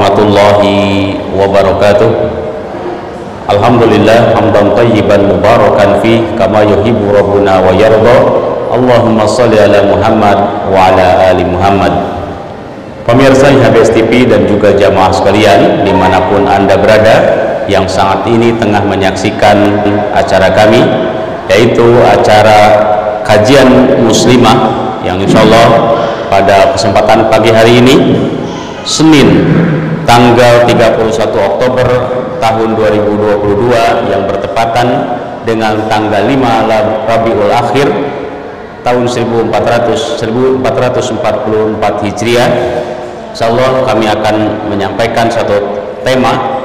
warahmatullahi wabarakatuh. Alhamdulillah hamdan tayyiban mubarakan fi kama yuhibbu rabbuna wa yarda. Allahumma shalli ala Muhammad wa ala ali Muhammad. Pemirsa HBS TV dan juga jamaah sekalian dimanapun Anda berada yang saat ini tengah menyaksikan acara kami, yaitu acara kajian muslimah yang insyaallah pada kesempatan pagi hari ini Senin tanggal 31 Oktober tahun 2022 yang bertepatan dengan tanggal 5 Rabiul Akhir tahun 1444 Hijriah. Insyaallah kami akan menyampaikan satu tema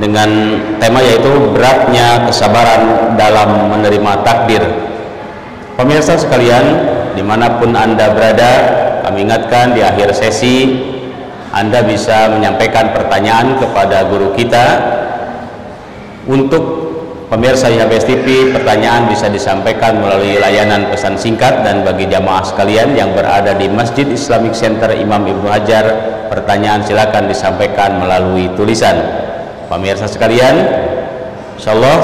dengan tema yaitu beratnya kesabaran dalam menerima takdir. Pemirsa sekalian dimanapun Anda berada, kami ingatkan di akhir sesi Anda bisa menyampaikan pertanyaan kepada guru kita. Untuk pemirsa HBS TV, pertanyaan bisa disampaikan melalui layanan pesan singkat, dan bagi jamaah sekalian yang berada di Masjid Islamic Center Imam Ibnu Hajar, pertanyaan silakan disampaikan melalui tulisan. Pemirsa sekalian, insyaallah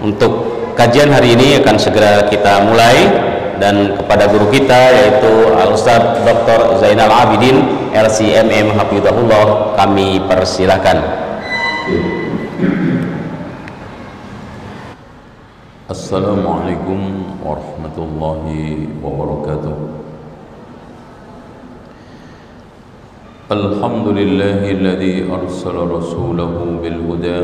untuk kajian hari ini akan segera kita mulai, dan kepada guru kita yaitu Al-Ustaz Dr. Zainal Abidin LCMM Hafizahullah kami persilahkan. Assalamualaikum warahmatullahi wabarakatuh. Alhamdulillahilladzi arsala rasulahu bil huda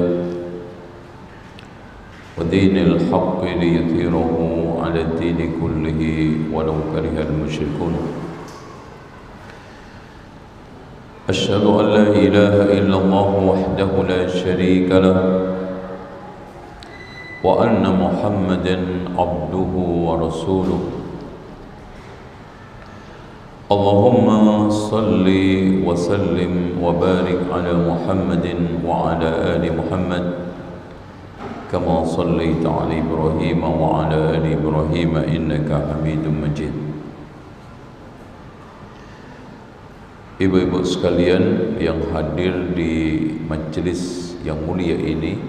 wa dinil haqqi liyudhhirahu 'ala ad-dini kullihi walau karihal musyrikun. Asyhadu an la ilaha illallah wahdahu la syarika lah wa anna Muhammadan 'abduhu wa rasuluh. Allahumma salli wa sallim wa barik ala Muhammadin wa ala ali Muhammad kama sallaita ala Ibrahim wa ala ali Ibrahim innaka Hamidum Majid. Ibu-ibu sekalian yang hadir di majelis yang mulia ini,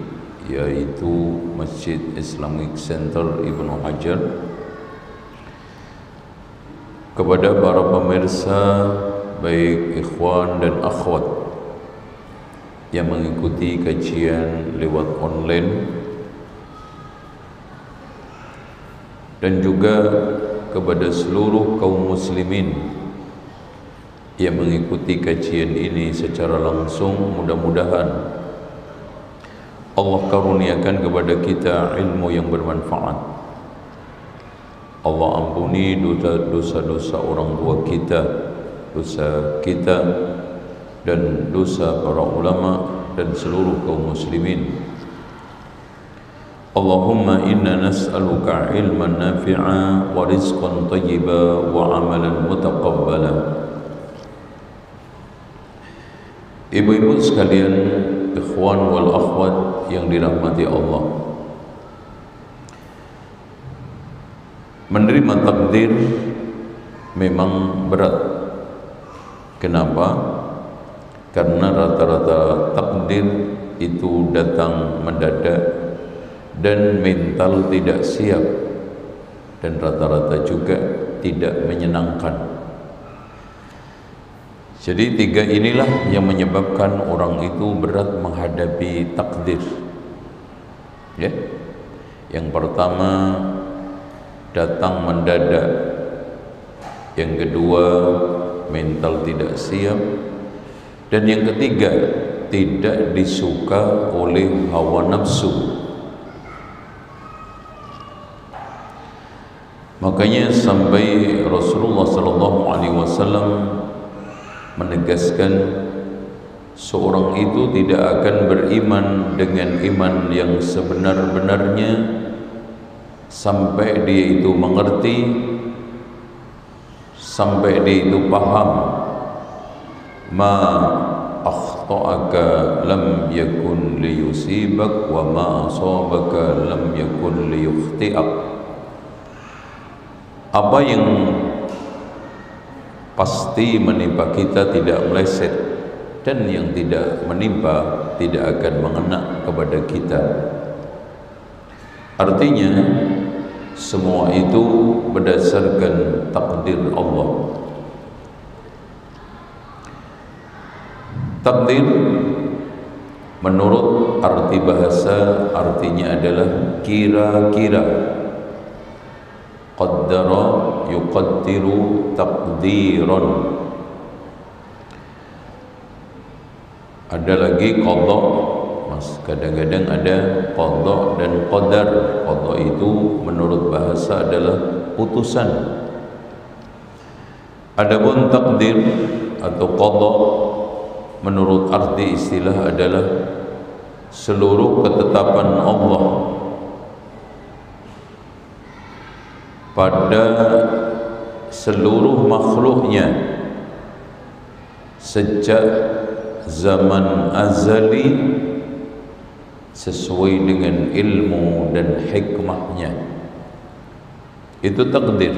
yaitu Masjid Islamic Center Ibnu Hajar, kepada para pemirsa baik ikhwan dan akhwat yang mengikuti kajian lewat online, dan juga kepada seluruh kaum muslimin yang mengikuti kajian ini secara langsung, mudah-mudahan Allah karuniakan kepada kita ilmu yang bermanfaat. Allah ampuni dosa-dosa orang tua kita, dosa kita, dan dosa para ulama dan seluruh kaum muslimin. Allahumma inna nas'aluka ilman nafi'a wa rizqan thayyiba wa amalan mutaqabbala. Ibu-ibu sekalian, ikhwan wal akhwat yang dirahmati Allah, menerima takdir memang berat. Kenapa? Karena rata-rata takdir itu datang mendadak dan mental tidak siap, dan rata-rata juga tidak menyenangkan. Jadi tiga inilah yang menyebabkan orang itu berat menghadapi takdir. Ya. Yang pertama, datang mendadak. Yang kedua, mental tidak siap. Dan yang ketiga, tidak disuka oleh hawa nafsu. Makanya sampai Rasulullah SAW menegaskan seorang itu tidak akan beriman dengan iman yang sebenar-benarnya sampai dia itu mengerti, sampai dia itu paham ma akhta'aka lam yakun liyusibak wa ma asabaka lam yakun liyukhti'ak. Apa yang pasti menimpa kita tidak meleset, dan yang tidak menimpa tidak akan mengena kepada kita. Artinya semua itu berdasarkan takdir Allah. Takdir menurut arti bahasa artinya adalah kira-kira. Qaddara yuqaddiru taqdiran. Ada lagi qadha, Mas. Kadang-kadang ada qadha dan qadar. Qadha itu menurut bahasa adalah putusan. Adapun takdir atau qadha menurut arti istilah adalah seluruh ketetapan Allah pada seluruh makhluknya sejak zaman azali sesuai dengan ilmu dan hikmahnya. Itu takdir.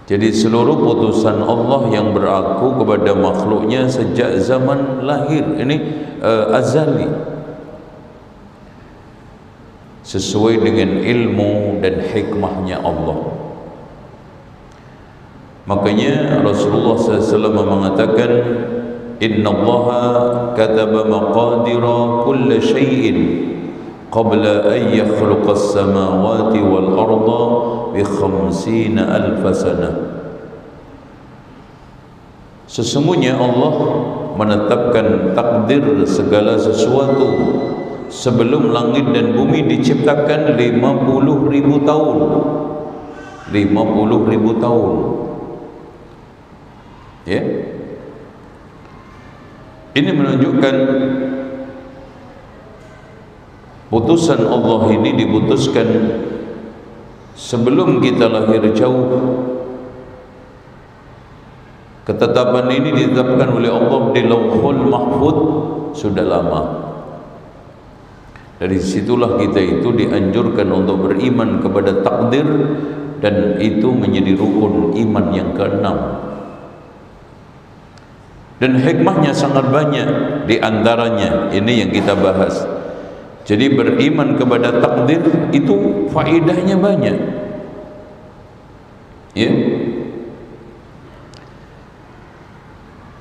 Jadi seluruh putusan Allah yang berlaku kepada makhluknya sejak zaman lahir ini azali, sesuai dengan ilmu dan hikmahnya Allah. Makanya Rasulullah SAW mengatakan, Inna Allaha kataba maqadira kulla syai'in qabla an yakhluqa as-samawati wal arda bi 50,000 sanah. Sesungguhnya Allah menetapkan takdir segala sesuatu sebelum langit dan bumi diciptakan 50,000 tahun. 50,000 tahun. Ya. Ini menunjukkan putusan Allah ini diputuskan sebelum kita lahir jauh. Ketetapan ini ditetapkan oleh Allah di Lauhul Mahfuz sudah lama. Dari situlah kita itu dianjurkan untuk beriman kepada takdir, dan itu menjadi rukun iman yang keenam. Dan hikmahnya sangat banyak, di antaranya ini yang kita bahas. Jadi beriman kepada takdir itu faedahnya banyak. Ya.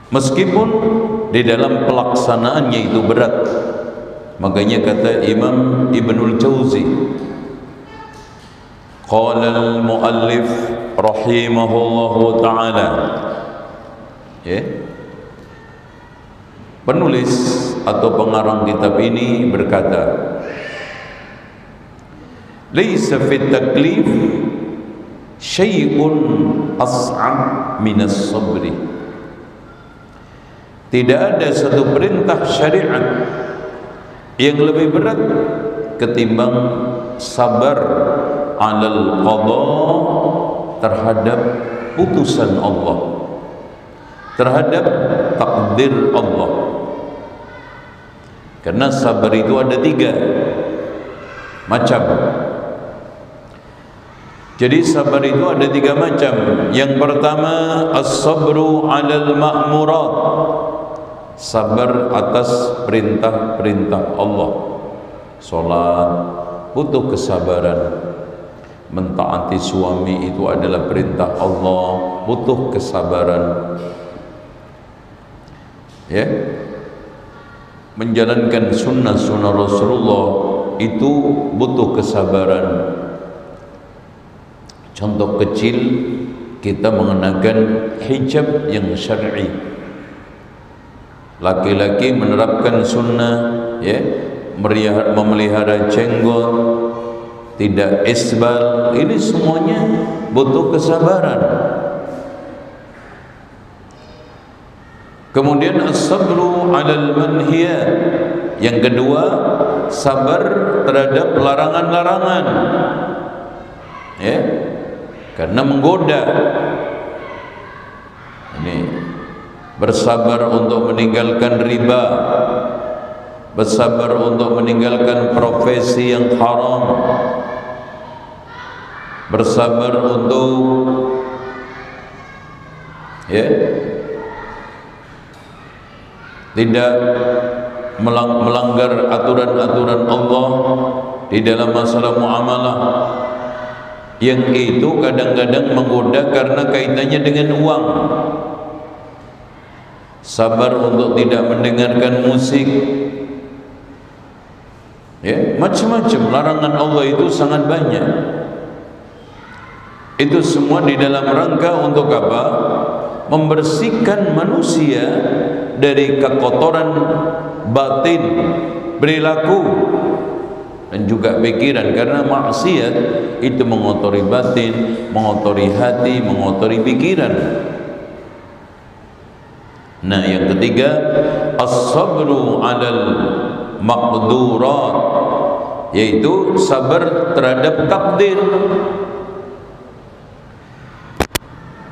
Meskipun di dalam pelaksanaannya itu berat. Makanya kata Imam Ibnul Jauzi, qala al-muallif rahimahullahu ta'ala, ya, penulis atau pengarang kitab ini berkata, laisa fit taklif syai'un as'ab minas sabri. Tidak ada satu perintah syariat yang lebih berat ketimbang sabar alal qadha, terhadap putusan Allah, terhadap takdir Allah. Karena sabar itu ada 3 macam. Jadi sabar itu ada 3 macam. Yang pertama, as-sabru 'alal ma'murat, sabar atas perintah-perintah Allah. Salat butuh kesabaran. Mentaati suami itu adalah perintah Allah, butuh kesabaran. Ya. Menjalankan sunnah-sunnah Rasulullah itu butuh kesabaran. Contoh kecil, kita mengenakan hijab yang syar'i. Laki-laki menerapkan sunnah, ya, memelihara jenggot, tidak isbal, ini semuanya butuh kesabaran. Kemudian as-sabru 'alal manhiyat. Yang kedua, sabar terhadap larangan-larangan. Ya. Karena menggoda. Ini bersabar untuk meninggalkan riba, bersabar untuk meninggalkan profesi yang haram, bersabar untuk, ya, tidak melanggar aturan-aturan Allah di dalam masalah muamalah, yang itu kadang-kadang menggoda karena kaitannya dengan uang. Sabar untuk tidak mendengarkan musik, ya, macam-macam larangan Allah itu sangat banyak. Itu semua di dalam rangka untuk apa? Membersihkan manusia dari kekotoran batin, perilaku, dan juga pikiran. Karena maksiat itu mengotori batin, mengotori hati, mengotori pikiran. Nah, yang ketiga, as-sabru 'alal maqdurat, yaitu sabar terhadap takdir.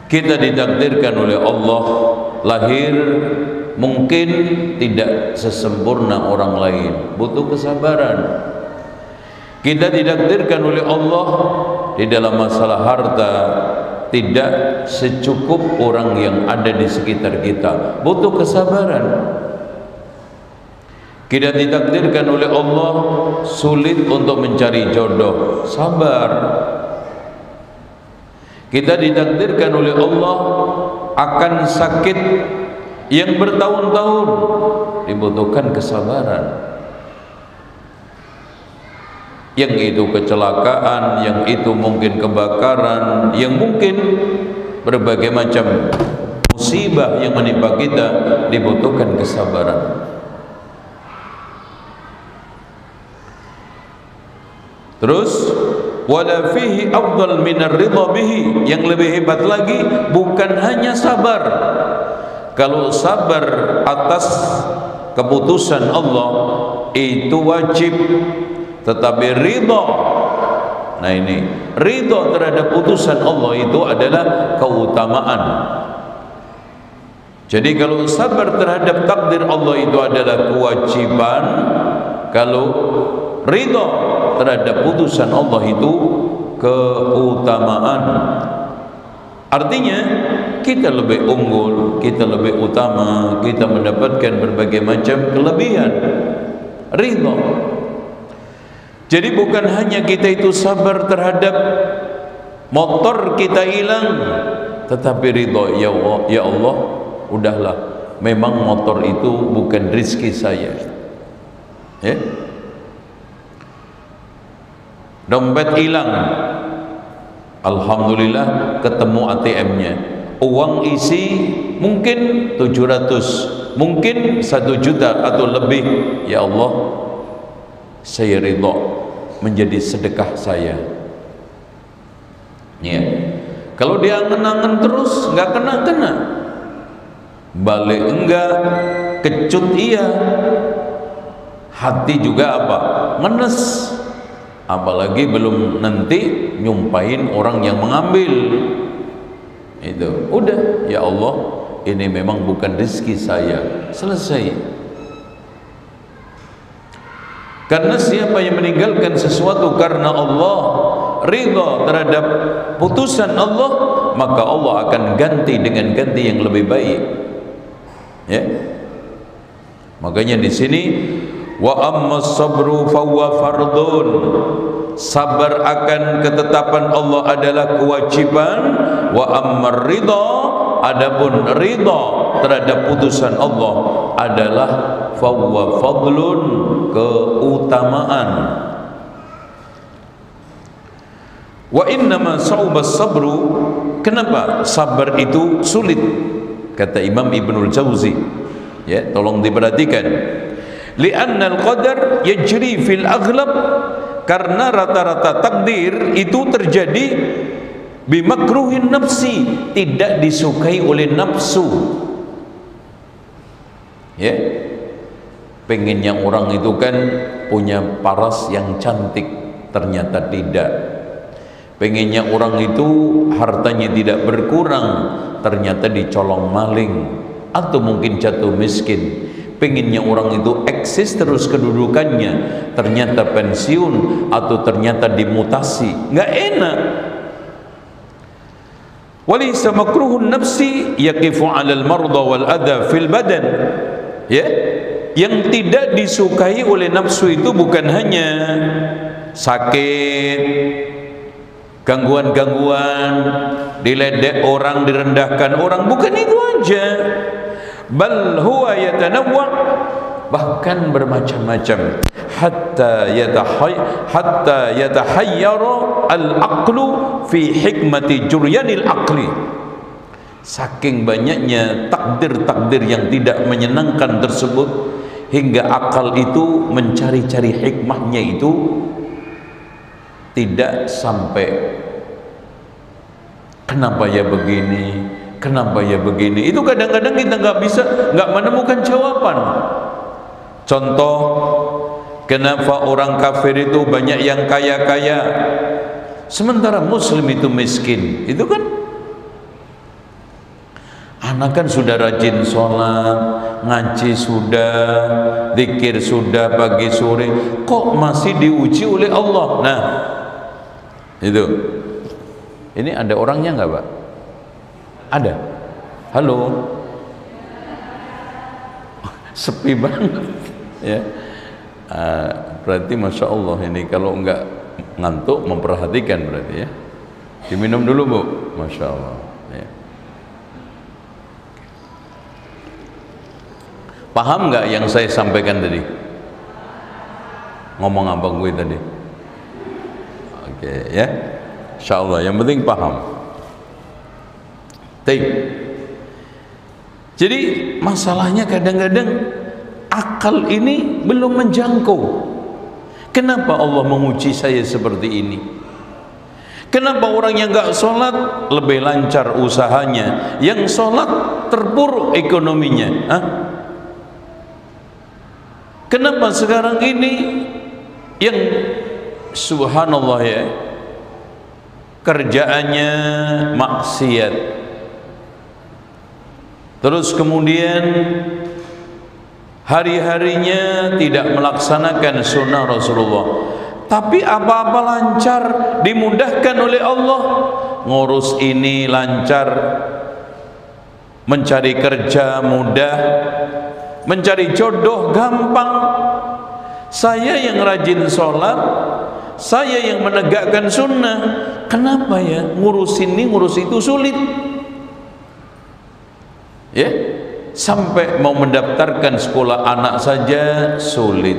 Kita ditakdirkan oleh Allah lahir mungkin tidak sesempurna orang lain, butuh kesabaran. Kita ditakdirkan oleh Allah di dalam masalah harta tidak secukup orang yang ada di sekitar kita, butuh kesabaran. Kita ditakdirkan oleh Allah sulit untuk mencari jodoh, sabar. Kita ditakdirkan oleh Allah akan sakit yang bertahun-tahun, dibutuhkan kesabaran. Yang itu kecelakaan, yang itu mungkin kebakaran, yang mungkin berbagai macam musibah yang menimpa kita, dibutuhkan kesabaran. Terus wala fihi afdal minar ridha bihi, yang lebih hebat lagi bukan hanya sabar. Kalau sabar atas keputusan Allah itu wajib, tetapi ridha, nah ini ridha terhadap putusan Allah itu adalah keutamaan. Jadi kalau sabar terhadap takdir Allah itu adalah kewajiban, kalau ridha terhadap putusan Allah itu keutamaan. Artinya kita lebih unggul, kita lebih utama, kita mendapatkan berbagai macam kelebihan. Ridha. Jadi bukan hanya kita itu sabar terhadap motor kita hilang, tetapi ridha, ya Allah, udahlah, memang motor itu bukan rezeki saya, ya. Dompet hilang, alhamdulillah ketemu ATM-nya, uang isi mungkin 700, mungkin 1 juta atau lebih. Ya Allah, saya ridha menjadi sedekah saya, ya. Kalau dia angen-angen terus nggak kena-kena, balik enggak, kecut iya, hati juga apa, ngenes. Apalagi belum nanti nyumpahin orang yang mengambil. Itu udah, ya Allah, ini memang bukan rezeki saya, selesai. Karena siapa yang meninggalkan sesuatu karena Allah, ridha terhadap putusan Allah, maka Allah akan ganti dengan ganti yang lebih baik, ya. Makanya di sini wa ammas sabru fahuwa fardun, sabar akan ketetapan Allah adalah kewajiban. Wa ammar ridha, adapun ridha terhadap putusan Allah adalah fahuwa fadlun, keutamaan. Wa innama sa'ubas sabru, kenapa sabar itu sulit? Kata Imam Ibnul Jauzi, ya, tolong diperhatikan. Li'annal qadar yajri fil aghlab, karena rata-rata takdir itu terjadi bimakruhin nafsi, tidak disukai oleh nafsu, ya. Pengennya orang itu kan punya paras yang cantik, ternyata tidak. Pengennya orang itu hartanya tidak berkurang, ternyata dicolong maling atau mungkin jatuh miskin. Pengennya orang itu eksis terus kedudukannya, ternyata pensiun atau ternyata dimutasi, nggak enak. Walaysa makruhun nafsi yaqifu 'alal marda wal adha fil badan, Ya, yang tidak disukai oleh nafsu itu bukan hanya sakit, gangguan-gangguan, diledek orang, direndahkan orang, bukan itu aja. Bal huwa yatanawwa, bahkan bermacam-macam. Hatta yatahayyara al-aqlu fi hikmati juryanil aqli. Saking banyaknya takdir-takdir yang tidak menyenangkan tersebut, hingga akal itu mencari-cari hikmahnya itu tidak sampai. Kenapa ya begini? Kenapa ya begini? Itu kadang-kadang kita nggak menemukan jawaban. Contoh, kenapa orang kafir itu banyak yang kaya-kaya, sementara Muslim itu miskin? Itu kan, anak kan sudah rajin sholat, ngaji sudah, zikir sudah pagi sore, kok masih diuji oleh Allah? Nah, itu. Ini ada orangnya nggak, Pak? Ada? Halo? Sepi banget ya. Berarti Masya Allah ini kalau enggak ngantuk memperhatikan berarti ya. Diminum dulu, Bu. Masya Allah ya. Paham nggak yang saya sampaikan tadi? Ngomong apa gue tadi? Oke ya, Insya Allah yang penting paham. Jadi masalahnya kadang-kadang akal ini belum menjangkau. Kenapa Allah menguji saya seperti ini? Kenapa orang yang nggak sholat lebih lancar usahanya, yang sholat terpuruk ekonominya? Hah? Kenapa sekarang ini yang subhanallah ya, kerjaannya maksiat, terus kemudian hari-harinya tidak melaksanakan sunnah Rasulullah, tapi apa-apa lancar, dimudahkan oleh Allah, ngurus ini lancar, mencari kerja mudah, mencari jodoh gampang. Saya yang rajin sholat, saya yang menegakkan sunnah, kenapa ya ngurus ini ngurus itu sulit ya? Sampai mau mendaftarkan sekolah anak saja sulit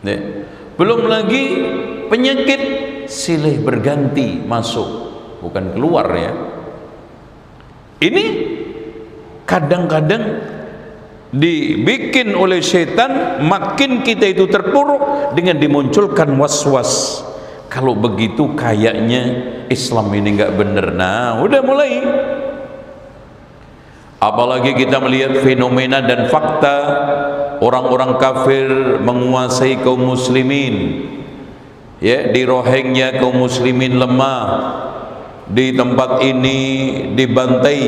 ya. Belum lagi penyakit silih berganti masuk, bukan keluar ya. Ini kadang-kadang dibikin oleh setan, makin kita itu terpuruk dengan dimunculkan was-was. Kalau begitu kayaknya Islam ini nggak bener. Nah, udah mulai. Apalagi kita melihat fenomena dan fakta orang-orang kafir menguasai kaum muslimin. Ya, di Rohingya kaum muslimin lemah. Di tempat ini dibantai,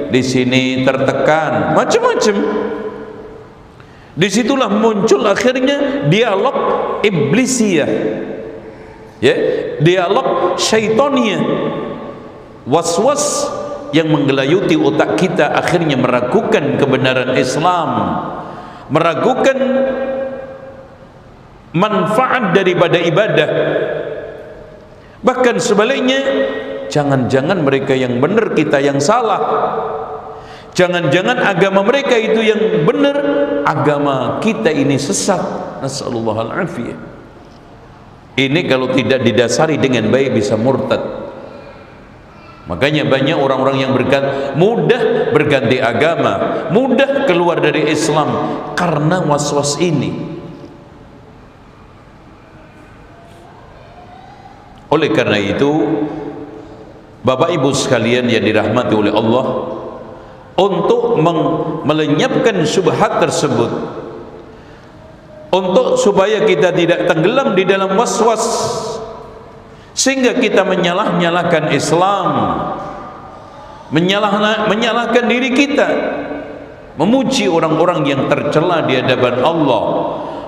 di sini tertekan, macam-macam. Disitulah muncul akhirnya dialog iblisiyah, ya, dialog syaitaniyah, was-was yang menggelayuti otak kita, akhirnya meragukan kebenaran Islam, meragukan manfaat daripada ibadah. Bahkan sebaliknya, jangan-jangan mereka yang benar, kita yang salah. Jangan-jangan agama mereka itu yang benar, agama kita ini sesat. Nasallallahu al-afiyah. Ini kalau tidak didasari dengan baik bisa murtad. Makanya banyak orang-orang yang mudah berganti agama, mudah keluar dari Islam karena was-was ini. Oleh karena itu, Bapak Ibu sekalian yang dirahmati oleh Allah, untuk melenyapkan syubhat tersebut, untuk supaya kita tidak tenggelam di dalam was-was sehingga kita menyalah-nyalahkan Islam, menyalahkan diri kita, memuji orang-orang yang tercela di hadapan Allah,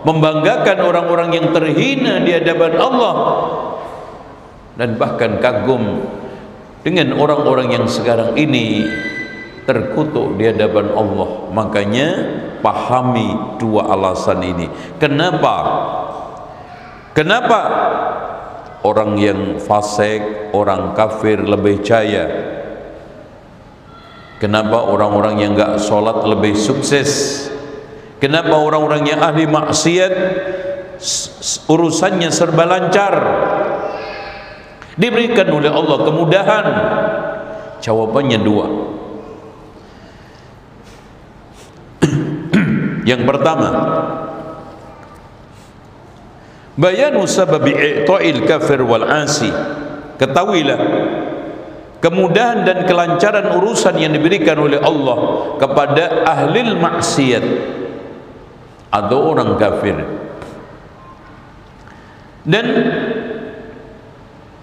membanggakan orang-orang yang terhina di hadapan Allah, dan bahkan kagum dengan orang-orang yang sekarang ini terkutuk di hadapan Allah. Makanya pahami dua alasan ini. Kenapa orang yang fasik, orang kafir lebih jaya? Kenapa orang-orang yang enggak sholat lebih sukses? Kenapa orang-orang yang ahli maksiat urusannya serba lancar, diberikan oleh Allah kemudahan? Jawabannya dua. Yang pertama, bayanu sababi i'ta'il kafir wal 'asi. Ketahuilah kemudahan dan kelancaran urusan yang diberikan oleh Allah kepada ahli maksiat atau orang kafir, dan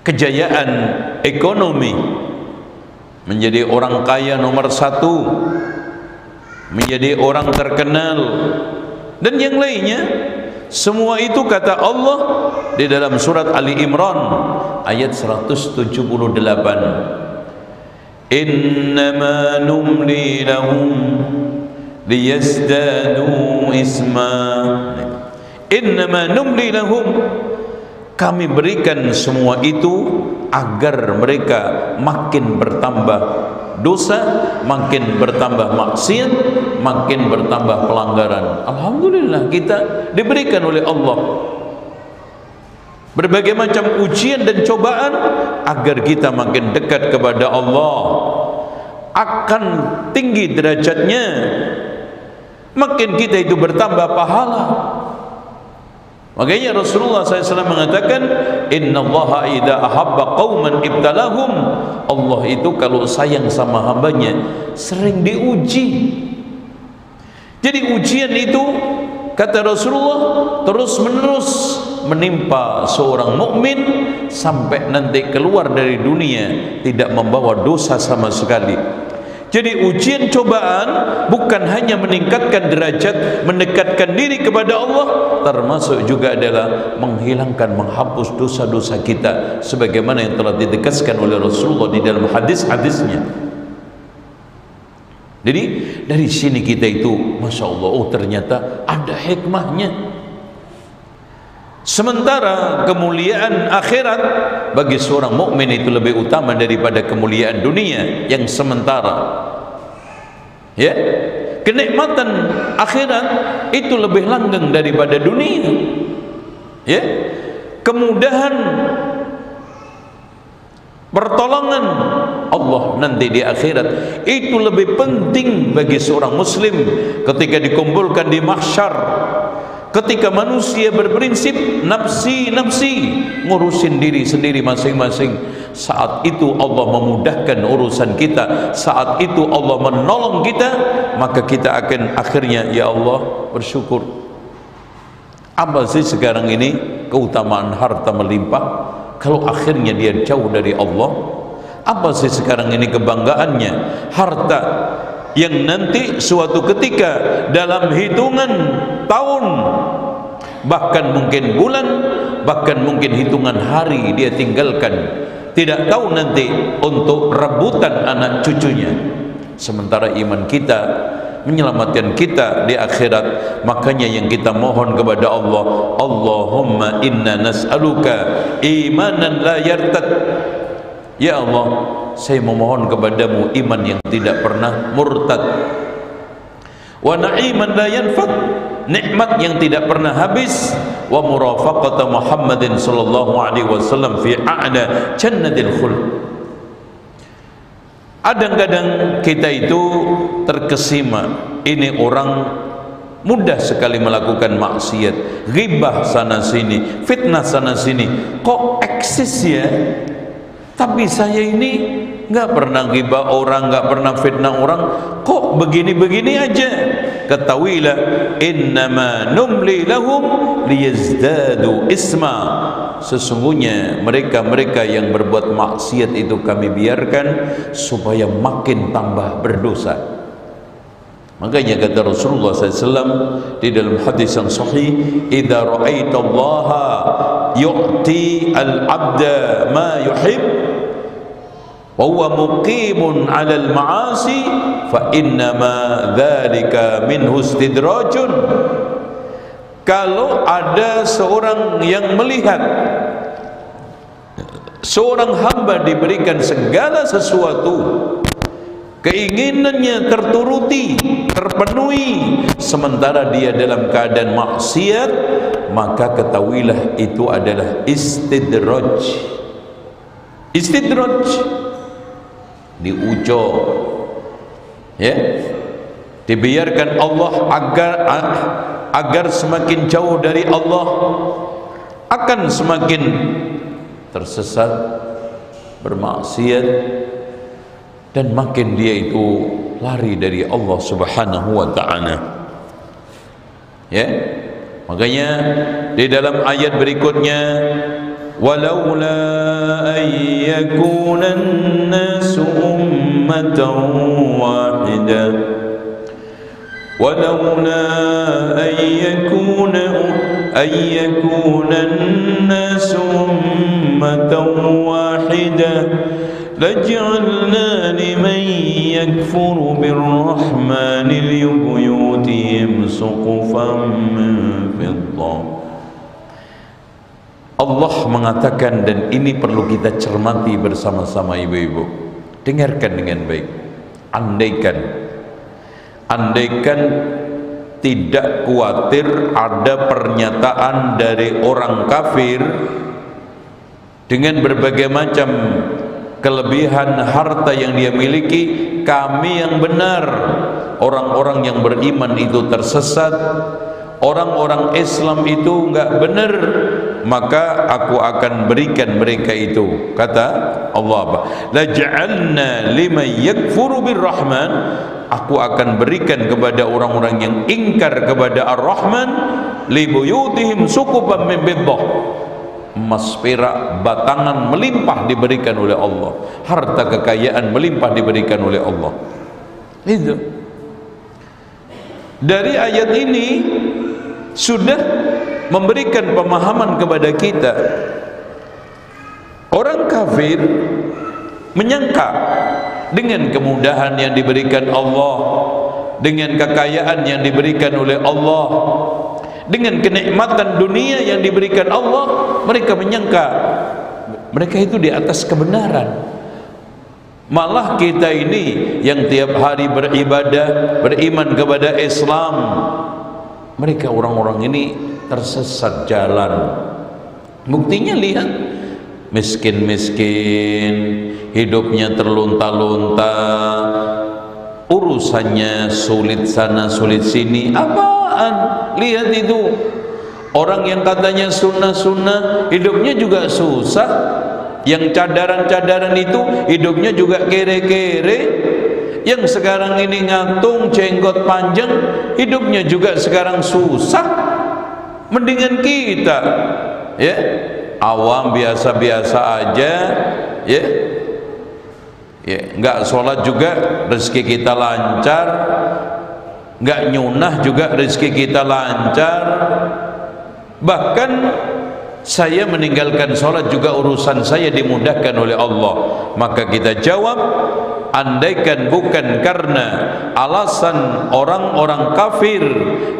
kejayaan ekonomi, menjadi orang kaya nomor satu, menjadi orang terkenal, dan yang lainnya. Semua itu kata Allah di dalam surat Ali Imran ayat 178, innama numli lahum liyazdadu isma. Innama numli lahum, kami berikan semua itu agar mereka makin bertambah dosa, makin bertambah maksiat, makin bertambah pelanggaran. Alhamdulillah, kita diberikan oleh Allah berbagai macam ujian dan cobaan agar kita makin dekat kepada Allah, akan tinggi derajatnya, makin kita itu bertambah pahala. Makanya Rasulullah SAW mengatakan, Inna Allaha idha ahabba qawman ibtalahum. Allah itu kalau sayang sama hambanya sering diuji. Jadi ujian itu, kata Rasulullah, terus menerus menimpa seorang mukmin sampai nanti keluar dari dunia tidak membawa dosa sama sekali. Jadi ujian cobaan bukan hanya meningkatkan derajat, mendekatkan diri kepada Allah, termasuk juga adalah menghilangkan, menghapus dosa-dosa kita, sebagaimana yang telah ditegaskan oleh Rasulullah di dalam hadis-hadisnya. Jadi dari sini kita itu, Masya Allah, oh ternyata ada hikmahnya. Sementara kemuliaan akhirat bagi seorang mukmin itu lebih utama daripada kemuliaan dunia yang sementara. Ya, kenikmatan akhirat itu lebih langgeng daripada dunia. Ya, kemudahan, pertolongan Allah nanti di akhirat itu lebih penting bagi seorang muslim ketika dikumpulkan di mahsyar. Ketika manusia berprinsip nafsi, ngurusin diri sendiri masing-masing, saat itu Allah memudahkan urusan kita, saat itu Allah menolong kita, maka kita akan akhirnya, ya Allah, bersyukur. Apa sih sekarang ini keutamaan harta melimpah kalau akhirnya dia jauh dari Allah? Apa sih sekarang ini kebanggaannya harta yang nanti suatu ketika dalam hitungan tahun, bahkan mungkin bulan, bahkan mungkin hitungan hari dia tinggalkan, tidak tahu nanti untuk rebutan anak cucunya. Sementara iman kita menyelamatkan kita di akhirat. Makanya yang kita mohon kepada Allah, Allahumma inna nas'aluka imanan la yartad. Ya Allah, saya memohon kepadamu iman yang tidak pernah murtad, wa na'iman la yanfad, nikmat yang tidak pernah habis, wa murafaqata Muhammadin sallallahu alaihi wasallam fi a'la jannatil khuld. Kadang-kadang kita itu terkesima, ini orang mudah sekali melakukan maksiat, ghibah sana sini, fitnah sana sini, kok eksis ya? Tapi saya ini nggak pernah ghibah orang, nggak pernah fitnah orang, kok begini-begini aja. Ketahuilah, innama numli lahum liyazdadu isma. Sesungguhnya mereka-mereka yang berbuat maksiat itu kami biarkan supaya makin tambah berdosa. Makanya kata Rasulullah SAW di dalam hadis yang sahih, idza ra'aitallaha yu'ti al-'abda ma yuhib wa huwa muqimun 'alal ma'asi fa innama dzalika minhu istidrajun. Kalau ada seorang yang melihat seorang hamba diberikan segala sesuatu, keinginannya terturuti, terpenuhi, sementara dia dalam keadaan maksiat, maka ketahuilah itu adalah istidraj. Istidraj, diujo, ya, dibiarkan Allah agar semakin jauh dari Allah, akan semakin tersesat, bermaksiat, dan makin dia itu lari dari Allah Subhanahu wa ta'ala. Ya, makanya di dalam ayat berikutnya, walaula an yakuna an-nasu ummatan wahidah, walaula an yakuna an-nasu ummatan wahidah laj'alna liman yakfuru birrahmani liyubuyutihim suqufan min fiddah. Allah mengatakan, dan ini perlu kita cermati bersama-sama ibu-ibu, dengarkan dengan baik. Andaikan tidak khawatir ada pernyataan dari orang kafir dengan berbagai macam kelebihan harta yang dia miliki, kami yang benar, orang-orang yang beriman itu tersesat, orang-orang Islam itu enggak benar, maka aku akan berikan mereka itu, kata Allah apa? Laj'alna liman yakfuru birrahman, aku akan berikan kepada orang-orang yang ingkar kepada Ar-Rahman, libuyutihim suqufan min fiddah, emas perak batangan melimpah diberikan oleh Allah, harta kekayaan melimpah diberikan oleh Allah. Itu dari ayat ini sudah memberikan pemahaman kepada kita. Orang kafir menyangka dengan kemudahan yang diberikan Allah, dengan kekayaan yang diberikan oleh Allah, dengan kenikmatan dunia yang diberikan Allah, mereka menyangka mereka itu di atas kebenaran. Malah kita ini yang tiap hari beribadah, beriman kepada Islam, mereka orang-orang ini tersesat jalan. Buktinya lihat, miskin-miskin, hidupnya terlunta-lunta, urusannya sulit sana sulit sini. Apaan? Lihat itu, orang yang katanya sunnah-sunnah hidupnya juga susah. Yang cadaran-cadaran itu hidupnya juga kere-kere. Yang sekarang ini ngantung jenggot panjang hidupnya juga sekarang susah. Mendingan kita, ya, awam biasa-biasa aja, ya, nggak sholat juga rezeki kita lancar, nggak nyunah juga rezeki kita lancar, bahkan saya meninggalkan sholat juga urusan saya dimudahkan oleh Allah. Maka kita jawab, andaikan bukan karena alasan orang-orang kafir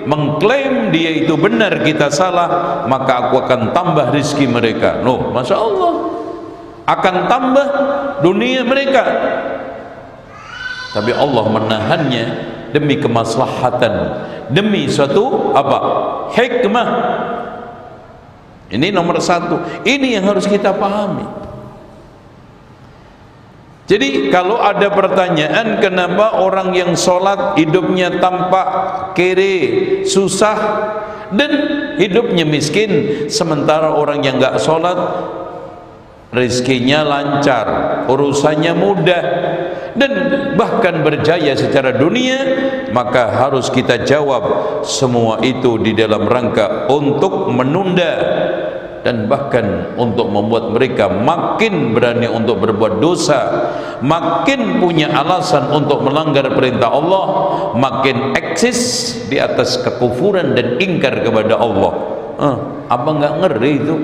mengklaim dia itu benar, kita salah, maka aku akan tambah rizki mereka. Loh, Masya Allah, akan tambah dunia mereka. Tapi Allah menahannya demi kemaslahatan, demi suatu apa? Hikmah. Ini nomor satu. Ini yang harus kita pahami. Jadi kalau ada pertanyaan kenapa orang yang sholat hidupnya tampak kere, susah, dan hidupnya miskin, sementara orang yang nggak sholat rezekinya lancar, urusannya mudah, dan bahkan berjaya secara dunia, maka harus kita jawab semua itu di dalam rangka untuk menunda dan bahkan untuk membuat mereka makin berani untuk berbuat dosa, makin punya alasan untuk melanggar perintah Allah, makin eksis di atas kekufuran dan ingkar kepada Allah. Apa nggak ngeri itu?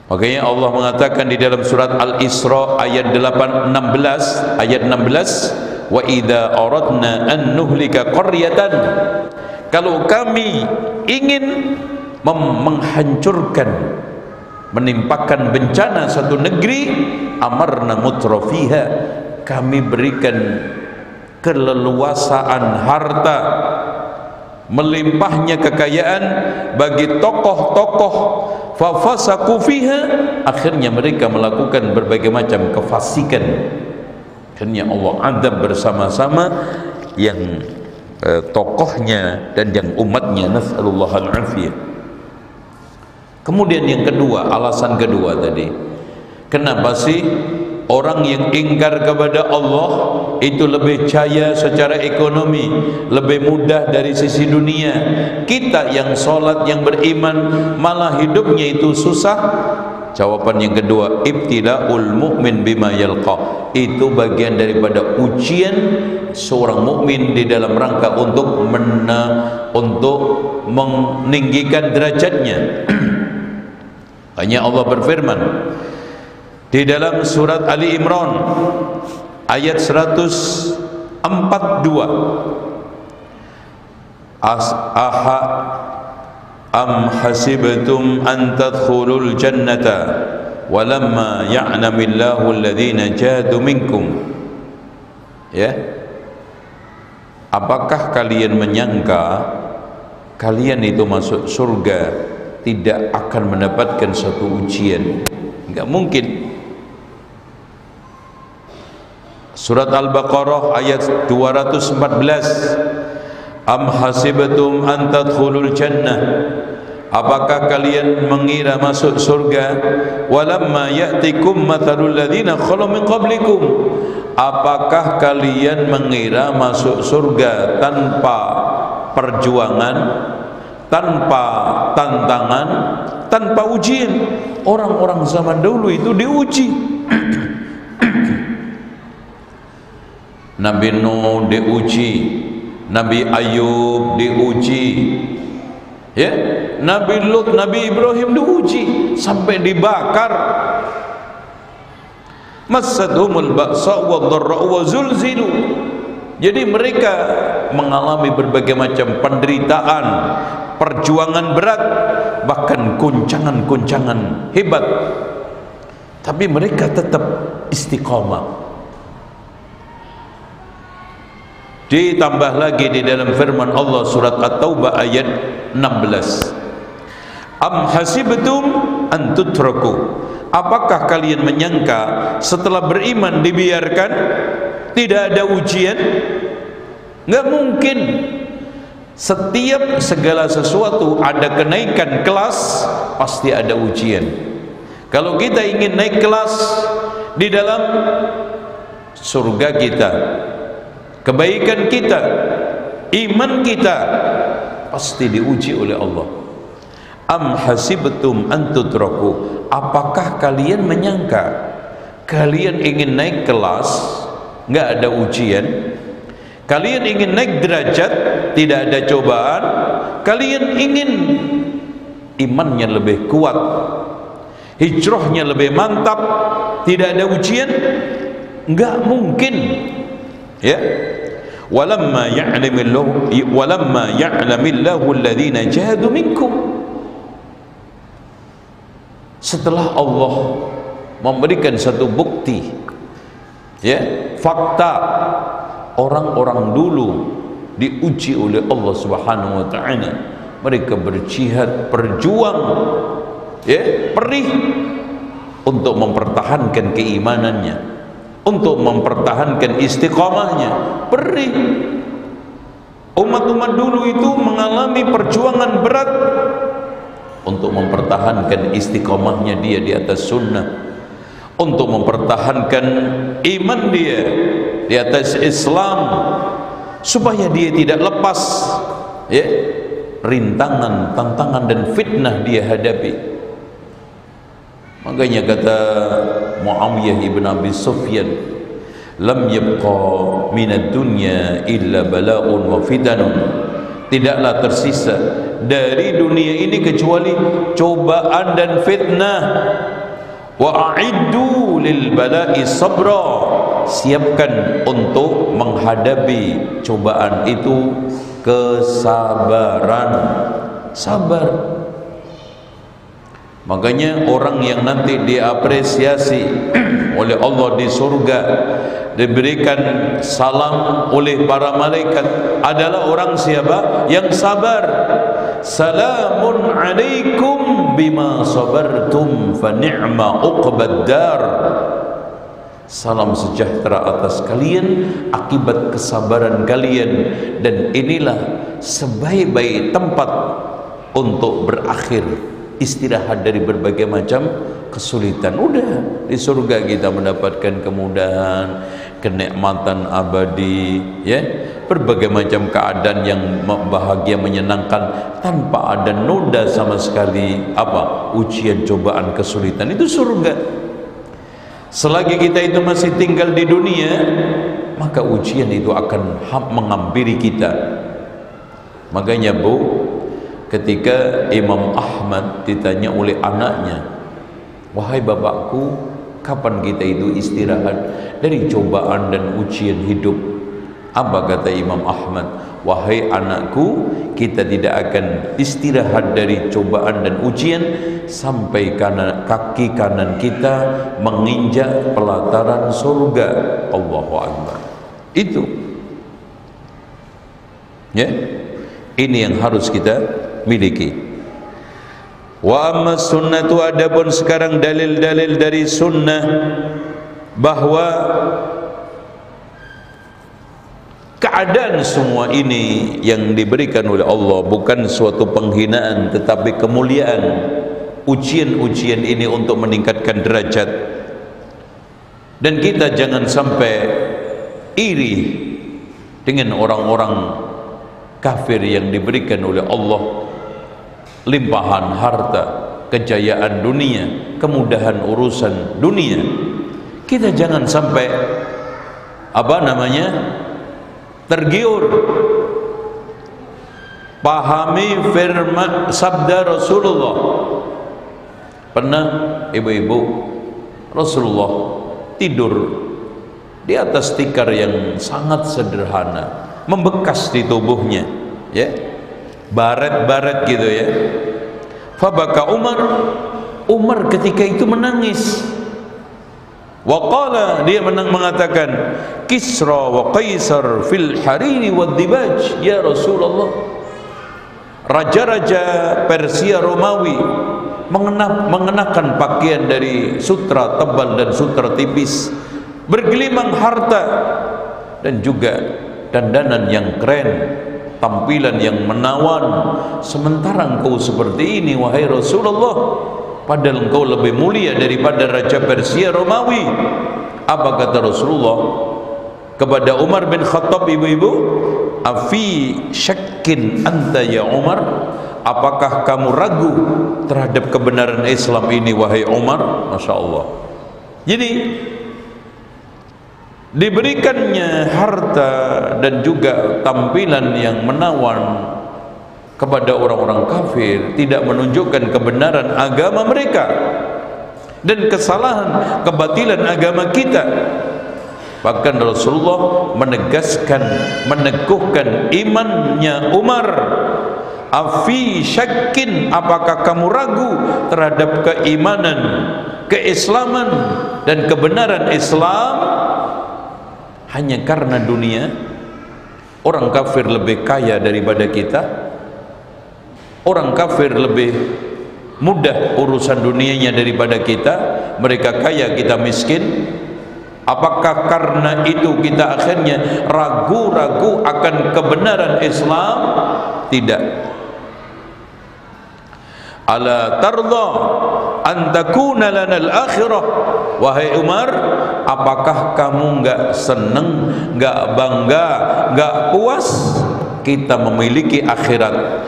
Makanya Allah mengatakan di dalam surat Al-Isra ayat 16, wa idza aradna an nuhlika qaryatan, kalau kami ingin menghancurkan, menimpakan bencana satu negeri, amarna mutrafiha, kami berikan keleluasaan harta, melimpahnya kekayaan bagi tokoh-tokoh, fafasaku fiha, akhirnya mereka melakukan berbagai macam kefasikan. Akhirnya Allah adab bersama-sama yang tokohnya dan yang umatnya, nasallallahu al-afiyah. Kemudian yang kedua, alasan kedua tadi, kenapa sih orang yang ingkar kepada Allah itu lebih jaya secara ekonomi, lebih mudah dari sisi dunia? Kita yang sholat, yang beriman, malah hidupnya itu susah. Jawaban yang kedua, ibtila'ul mu'min bima yalqa, itu bagian daripada ujian seorang mukmin di dalam rangka untuk meninggikan derajatnya. Hanya Allah berfirman di dalam surat Ali Imran ayat 142, am hasibtum an tadkhulul jannata walamma ya'lamillahu alladhina jahadu minkum. Ya, apakah kalian menyangka kalian itu masuk surga tidak akan mendapatkan satu ujian? Enggak mungkin. Surat Al-Baqarah ayat 214, am hasibtum an tadkhulul jannah, apakah kalian mengira masuk surga, walamma ya'tikum mathalul ladzina khalu min qablikum, apakah kalian mengira masuk surga tanpa perjuangan, tanpa tantangan, tanpa ujian? Orang-orang zaman dulu itu diuji. Nabi Nuh diuji, Nabi Ayub diuji, ya, Nabi Lut, Nabi Ibrahim diuji sampai dibakar. Massadhumul ba'sa wadh-dharra wa zulzilu. Jadi mereka mengalami berbagai macam penderitaan, perjuangan berat, bahkan guncangan-guncangan hebat, tapi mereka tetap istiqamah. Ditambah lagi di dalam firman Allah surat At-Taubah ayat 16, am hasibtum an tutraku, apakah kalian menyangka setelah beriman dibiarkan, tidak ada ujian? Enggak mungkin. Setiap segala sesuatu ada kenaikan kelas, pasti ada ujian. Kalau kita ingin naik kelas di dalam surga kita, kebaikan kita, iman kita, pasti diuji oleh Allah. Am hasibtum an tutraku, apakah kalian menyangka kalian ingin naik kelas, enggak ada ujian? Kalian ingin naik derajat, tidak ada cobaan? Kalian ingin imannya lebih kuat, hijrahnya lebih mantap, tidak ada ujian? Enggak mungkin. Ya, walamma ya'lamillahu alladhina jahadu minkum. Setelah Allah memberikan satu bukti, ya, fakta, orang-orang dulu diuji oleh Allah Subhanahu wa taala. Mereka berjihad, berjuang, ya, perih untuk mempertahankan keimanannya, untuk mempertahankan istiqamahnya, perih. Umat-umat dulu itu mengalami perjuangan berat untuk mempertahankan istiqamahnya dia di atas sunnah, untuk mempertahankan iman dia di atas Islam, supaya dia tidak lepas, ya, rintangan, tantangan dan fitnah dia hadapi. Makanya kata Muawiyah ibn Abi Sufyan, lam yabqa minad dunya illa bala'un wa fitanun, tidaklah tersisa dari dunia ini kecuali cobaan dan fitnah. Wa a'iddu lil bala'i sabra, siapkan untuk menghadapi cobaan itu kesabaran. Sabar. Makanya orang yang nanti diapresiasi oleh Allah di surga, diberikan salam oleh para malaikat, adalah orang siapa? Yang sabar. Salamun alaikum bima sabartum fa ni'ma uqbad dar. Salam sejahtera atas kalian akibat kesabaran kalian, dan inilah sebaik-baik tempat untuk berakhir, istirahat dari berbagai macam kesulitan. Udah di surga kita mendapatkan kemudahan, kenikmatan abadi, ya, berbagai macam keadaan yang bahagia, menyenangkan, tanpa ada noda sama sekali apa ujian, cobaan, kesulitan. Itu surga. Selagi kita itu masih tinggal di dunia, maka ujian itu akan menghampiri kita. Makanya Bu, ketika Imam Ahmad ditanya oleh anaknya, wahai bapakku, kapan kita itu istirahat dari cobaan dan ujian hidup? Apa kata Imam Ahmad? Wahai anakku, kita tidak akan istirahat dari cobaan dan ujian sampai kaki kanan kita menginjak pelataran surga. Allahu Akbar. Itu, ya, ini yang harus kita miliki. Wa amma sunnatu, adapun sekarang dalil-dalil dari sunnah bahwa keadaan semua ini yang diberikan oleh Allah bukan suatu penghinaan tetapi kemuliaan. Ujian-ujian ini untuk meningkatkan derajat, dan kita jangan sampai iri dengan orang-orang kafir yang diberikan oleh Allah limpahan harta, kejayaan dunia, kemudahan urusan dunia. Kita jangan sampai tergiur. Pahami firman sabda Rasulullah. Pernah ibu-ibu, Rasulullah tidur di atas tikar yang sangat sederhana, membekas di tubuhnya, ya, baret-baret gitu, ya. Fabaka Umar ketika itu menangis. Waqala, dia mengatakan, Kisra wa Qaisar fil hariri wad dibaj, ya Rasulullah. Raja-raja Persia Romawi mengenakan pakaian dari sutra tebal dan sutra tipis, bergelimang harta dan juga dandanan yang keren, tampilan yang menawan. Sementara engkau seperti ini, wahai Rasulullah, padahal engkau lebih mulia daripada Raja Persia Romawi. Apa kata Rasulullah kepada Umar bin Khattab, ibu-ibu? Afi syakkin anta ya Umar, apakah kamu ragu terhadap kebenaran Islam ini, wahai Umar? Masya Allah. Jadi diberikannya harta dan juga tampilan yang menawan kepada orang-orang kafir tidak menunjukkan kebenaran agama mereka dan kesalahan, kebatilan agama kita. Bahkan Rasulullah menegaskan, meneguhkan imannya Umar. Afi syakkin, apakah kamu ragu terhadap keimanan, keislaman dan kebenaran Islam hanya karena dunia? Orang kafir lebih kaya daripada kita, orang kafir lebih mudah urusan dunianya daripada kita, mereka kaya, kita miskin. Apakah karena itu kita akhirnya ragu-ragu akan kebenaran Islam? Tidak. Ala tarda an takuna lana al-akhirah, wahai Umar, apakah kamu enggak senang, enggak bangga, enggak puas kita memiliki akhirat?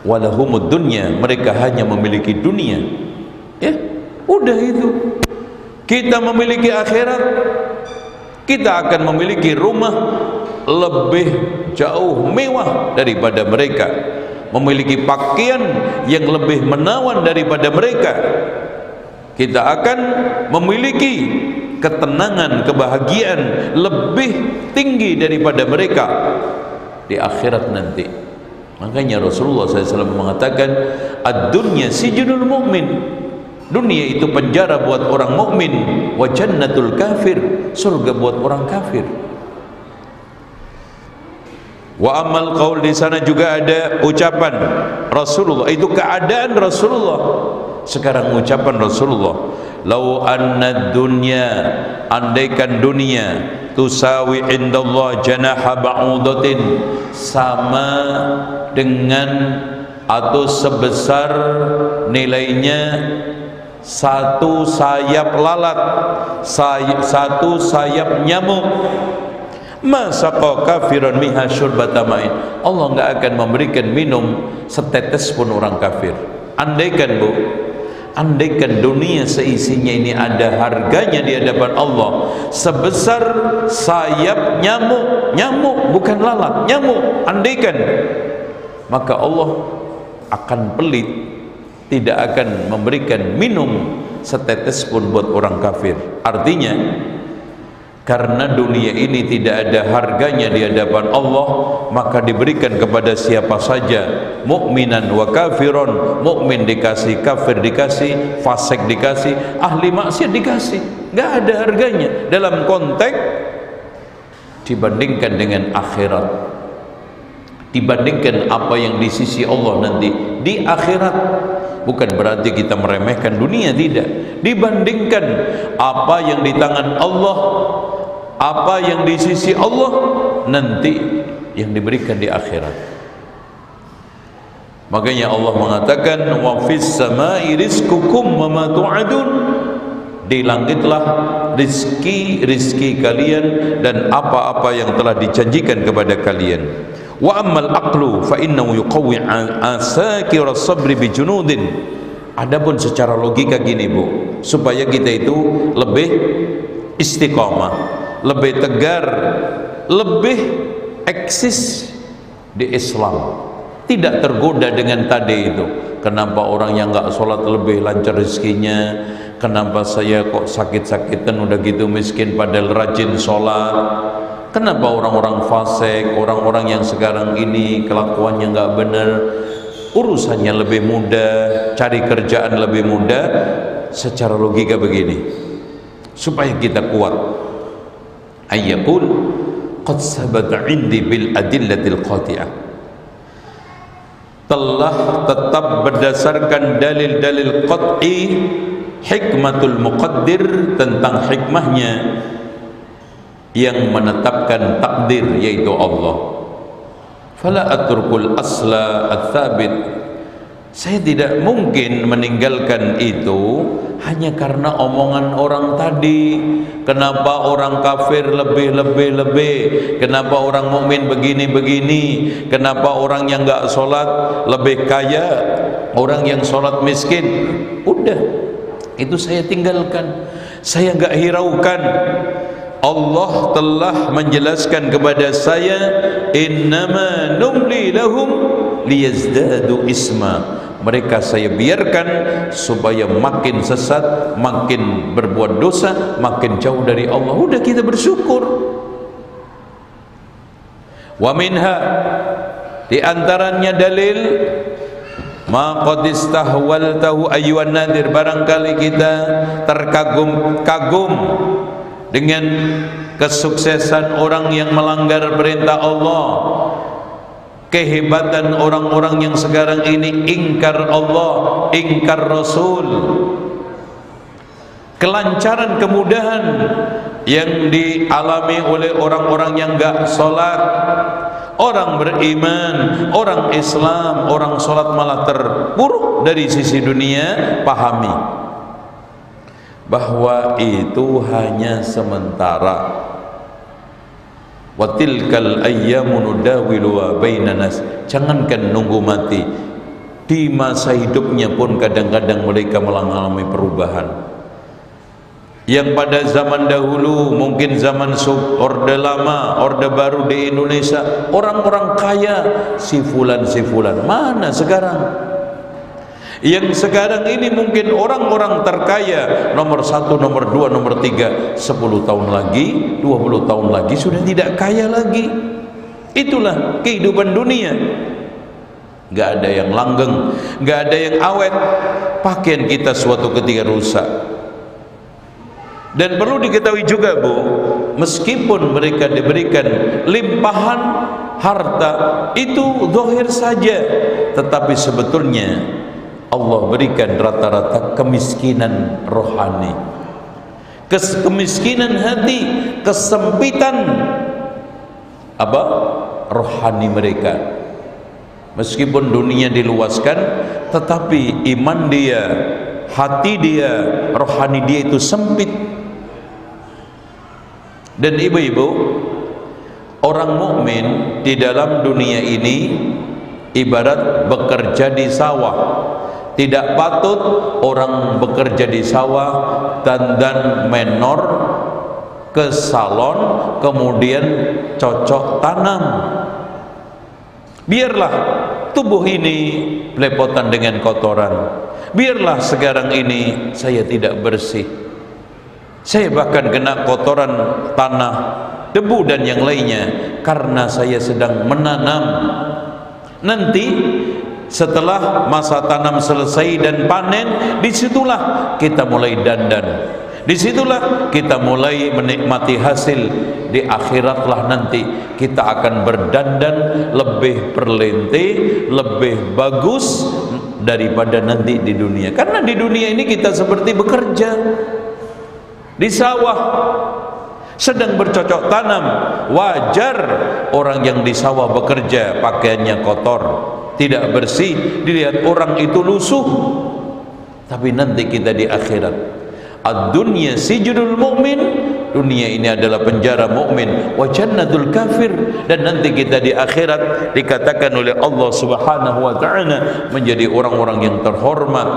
Walahumud dunya, mereka hanya memiliki dunia. Ya, udah itu. Kita memiliki akhirat, kita akan memiliki rumah lebih jauh mewah daripada mereka, memiliki pakaian yang lebih menawan daripada mereka, kita akan memiliki ketenangan, kebahagiaan lebih tinggi daripada mereka di akhirat nanti. Makanya Rasulullah SAW mengatakan, ad-dunya sijnul mu'min, dunia itu penjara buat orang mukmin, wa jannatul kafir, surga buat orang kafir. Wa amal qaul, di sana juga ada ucapan Rasulullah, itu keadaan Rasulullah. Sekarang ucapan Rasulullah, lau anna dunya, andaikan dunia, tusawi indallah janaha ba'udatin, sama dengan atau sebesar nilainya satu sayap lalat, satu sayap nyamuk, masaqa kafiran miha syurbata ma'in, Allah enggak akan memberikan minum setetes pun orang kafir. Andaikan Bu, andaikan dunia seisinya ini ada harganya di hadapan Allah sebesar sayap nyamuk, nyamuk bukan lalat, nyamuk, andaikan, maka Allah akan pelit, tidak akan memberikan minum setetes pun buat orang kafir. Artinya, karena dunia ini tidak ada harganya di hadapan Allah, maka diberikan kepada siapa saja, mukminan wa kafiron, mukmin dikasih, kafir dikasih, fasik dikasih, ahli maksiat dikasih, nggak ada harganya dalam konteks dibandingkan dengan akhirat, dibandingkan apa yang di sisi Allah nanti di akhirat. Bukan berarti kita meremehkan dunia, tidak. Dibandingkan apa yang di tangan Allah, apa yang di sisi Allah nanti yang diberikan di akhirat. Makanya Allah mengatakan, wa fis samai rizqukum wa ma tu'adun, di langitlah rizki kalian dan apa-apa yang telah dijanjikan kepada kalian. Wa ammal aqlu fa innahu yuqawwi asakir as-sabri bi junudin. Adapun secara logika gini Bu, supaya kita itu lebih istiqamah, lebih tegar, lebih eksis di Islam, tidak tergoda dengan tadi itu. Kenapa orang yang nggak sholat lebih lancar rezekinya? Kenapa saya kok sakit-sakitan udah gitu miskin padahal rajin sholat? Kenapa orang-orang fasik, orang-orang yang sekarang ini kelakuannya nggak benar, urusannya lebih mudah, cari kerjaan lebih mudah? Secara logika begini, supaya kita kuat, ayyakul qad sabata indi bil adillatil qati'ah, telah tetap berdasarkan dalil-dalil qat'i, hikmatul muqaddir, tentang hikmahnya yang menetapkan takdir, yaitu Allah. Fala atrukul asla ats-tsabit, saya tidak mungkin meninggalkan itu hanya karena omongan orang tadi. Kenapa orang kafir lebih, kenapa orang mukmin begini, kenapa orang yang enggak sholat lebih kaya, orang yang sholat miskin. Udah, itu saya tinggalkan, saya enggak hiraukan. Allah telah menjelaskan kepada saya, innama numli lahum liyazdadu isma, mereka saya biarkan supaya makin sesat, makin berbuat dosa, makin jauh dari Allah. Udah, kita bersyukur. Wa minha, di antaranya dalil, ma qad istahwaltahu ayyuhan nadir, barangkali kita terkagum-kagum dengan kesuksesan orang yang melanggar perintah Allah, kehebatan orang-orang yang sekarang ini ingkar Allah, ingkar Rasul, kelancaran, kemudahan yang dialami oleh orang-orang yang enggak sholat. Orang beriman, orang Islam, orang sholat malah terpuruk dari sisi dunia. Pahami bahwa itu hanya sementara. Wa tilkal ayyamu nudawiluha bainan nas, jangankan nunggu mati, di masa hidupnya pun kadang-kadang mereka mengalami perubahan. Yang pada zaman dahulu, mungkin zaman Orde Lama, Orde Baru di Indonesia, orang-orang kaya si fulan, mana sekarang? Yang sekarang ini mungkin orang-orang terkaya nomor 1, nomor 2, nomor 3, 10 tahun lagi, 20 tahun lagi sudah tidak kaya lagi. Itulah kehidupan dunia. Gak ada yang langgeng, gak ada yang awet. Pakaian kita suatu ketika rusak. Dan perlu diketahui juga, Bu, meskipun mereka diberikan limpahan harta, itu zahir saja, tetapi sebetulnya Allah berikan rata-rata kemiskinan rohani, kemiskinan hati, kesempitan apa? Rohani mereka. Meskipun dunia diluaskan, tetapi iman dia, hati dia, rohani dia itu sempit. Dan ibu-ibu, orang mukmin di dalam dunia ini ibarat bekerja di sawah. Tidak patut orang bekerja di sawah dandan menor ke salon kemudian cocok tanam. Biarlah tubuh ini belepotan dengan kotoran. Biarlah sekarang ini saya tidak bersih, saya bahkan kena kotoran tanah, debu dan yang lainnya, karena saya sedang menanam. Nanti setelah masa tanam selesai dan panen, disitulah kita mulai dandan, disitulah kita mulai menikmati hasil. Di akhiratlah nanti kita akan berdandan lebih perlente, lebih bagus daripada nanti di dunia. Karena di dunia ini kita seperti bekerja di sawah, sedang bercocok tanam. Wajar orang yang di sawah bekerja pakaiannya kotor, tidak bersih, dilihat orang itu lusuh. Tapi nanti kita di akhirat, ad-dunya sijnul mu'min, dunia ini adalah penjara mukmin, wa jannatul kafir. Dan nanti kita di akhirat dikatakan oleh Allah Subhanahu wa taala menjadi orang-orang yang terhormat,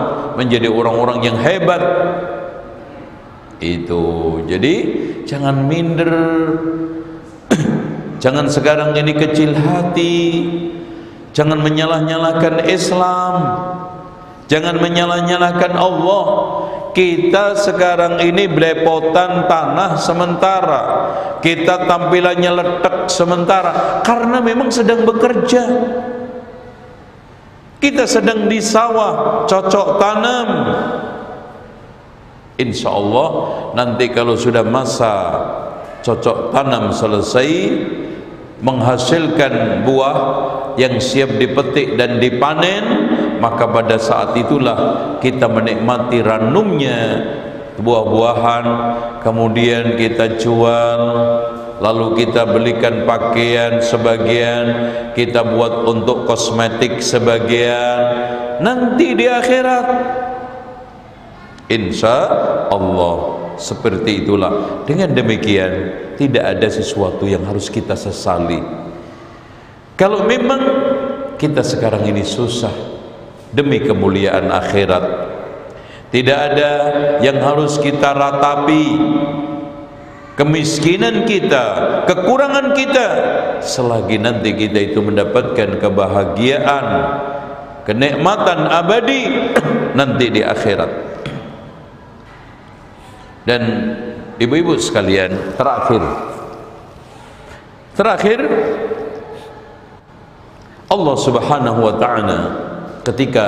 menjadi orang-orang yang hebat. Itu. Jadi jangan minder. Jangan sekarang ini kecil hati. Jangan menyalah-nyalahkan Islam. Jangan menyalah-nyalahkan Allah. Kita sekarang ini belepotan tanah sementara, kita tampilannya letek sementara, karena memang sedang bekerja. Kita sedang di sawah, cocok tanam. Insya Allah nanti kalau sudah masa cocok tanam selesai, menghasilkan buah yang siap dipetik dan dipanen, maka pada saat itulah kita menikmati ranumnya buah-buahan, kemudian kita jual, lalu kita belikan pakaian sebagian, kita buat untuk kosmetik sebagian. Nanti di akhirat insya Allah seperti itulah. Dengan demikian tidak ada sesuatu yang harus kita sesali. Kalau memang kita sekarang ini susah demi kemuliaan akhirat, tidak ada yang harus kita ratapi. Kemiskinan kita, kekurangan kita, selagi nanti kita itu mendapatkan kebahagiaan, kenikmatan abadi nanti di akhirat. Dan ibu-ibu sekalian, terakhir Allah Subhanahu wa ta'ala ketika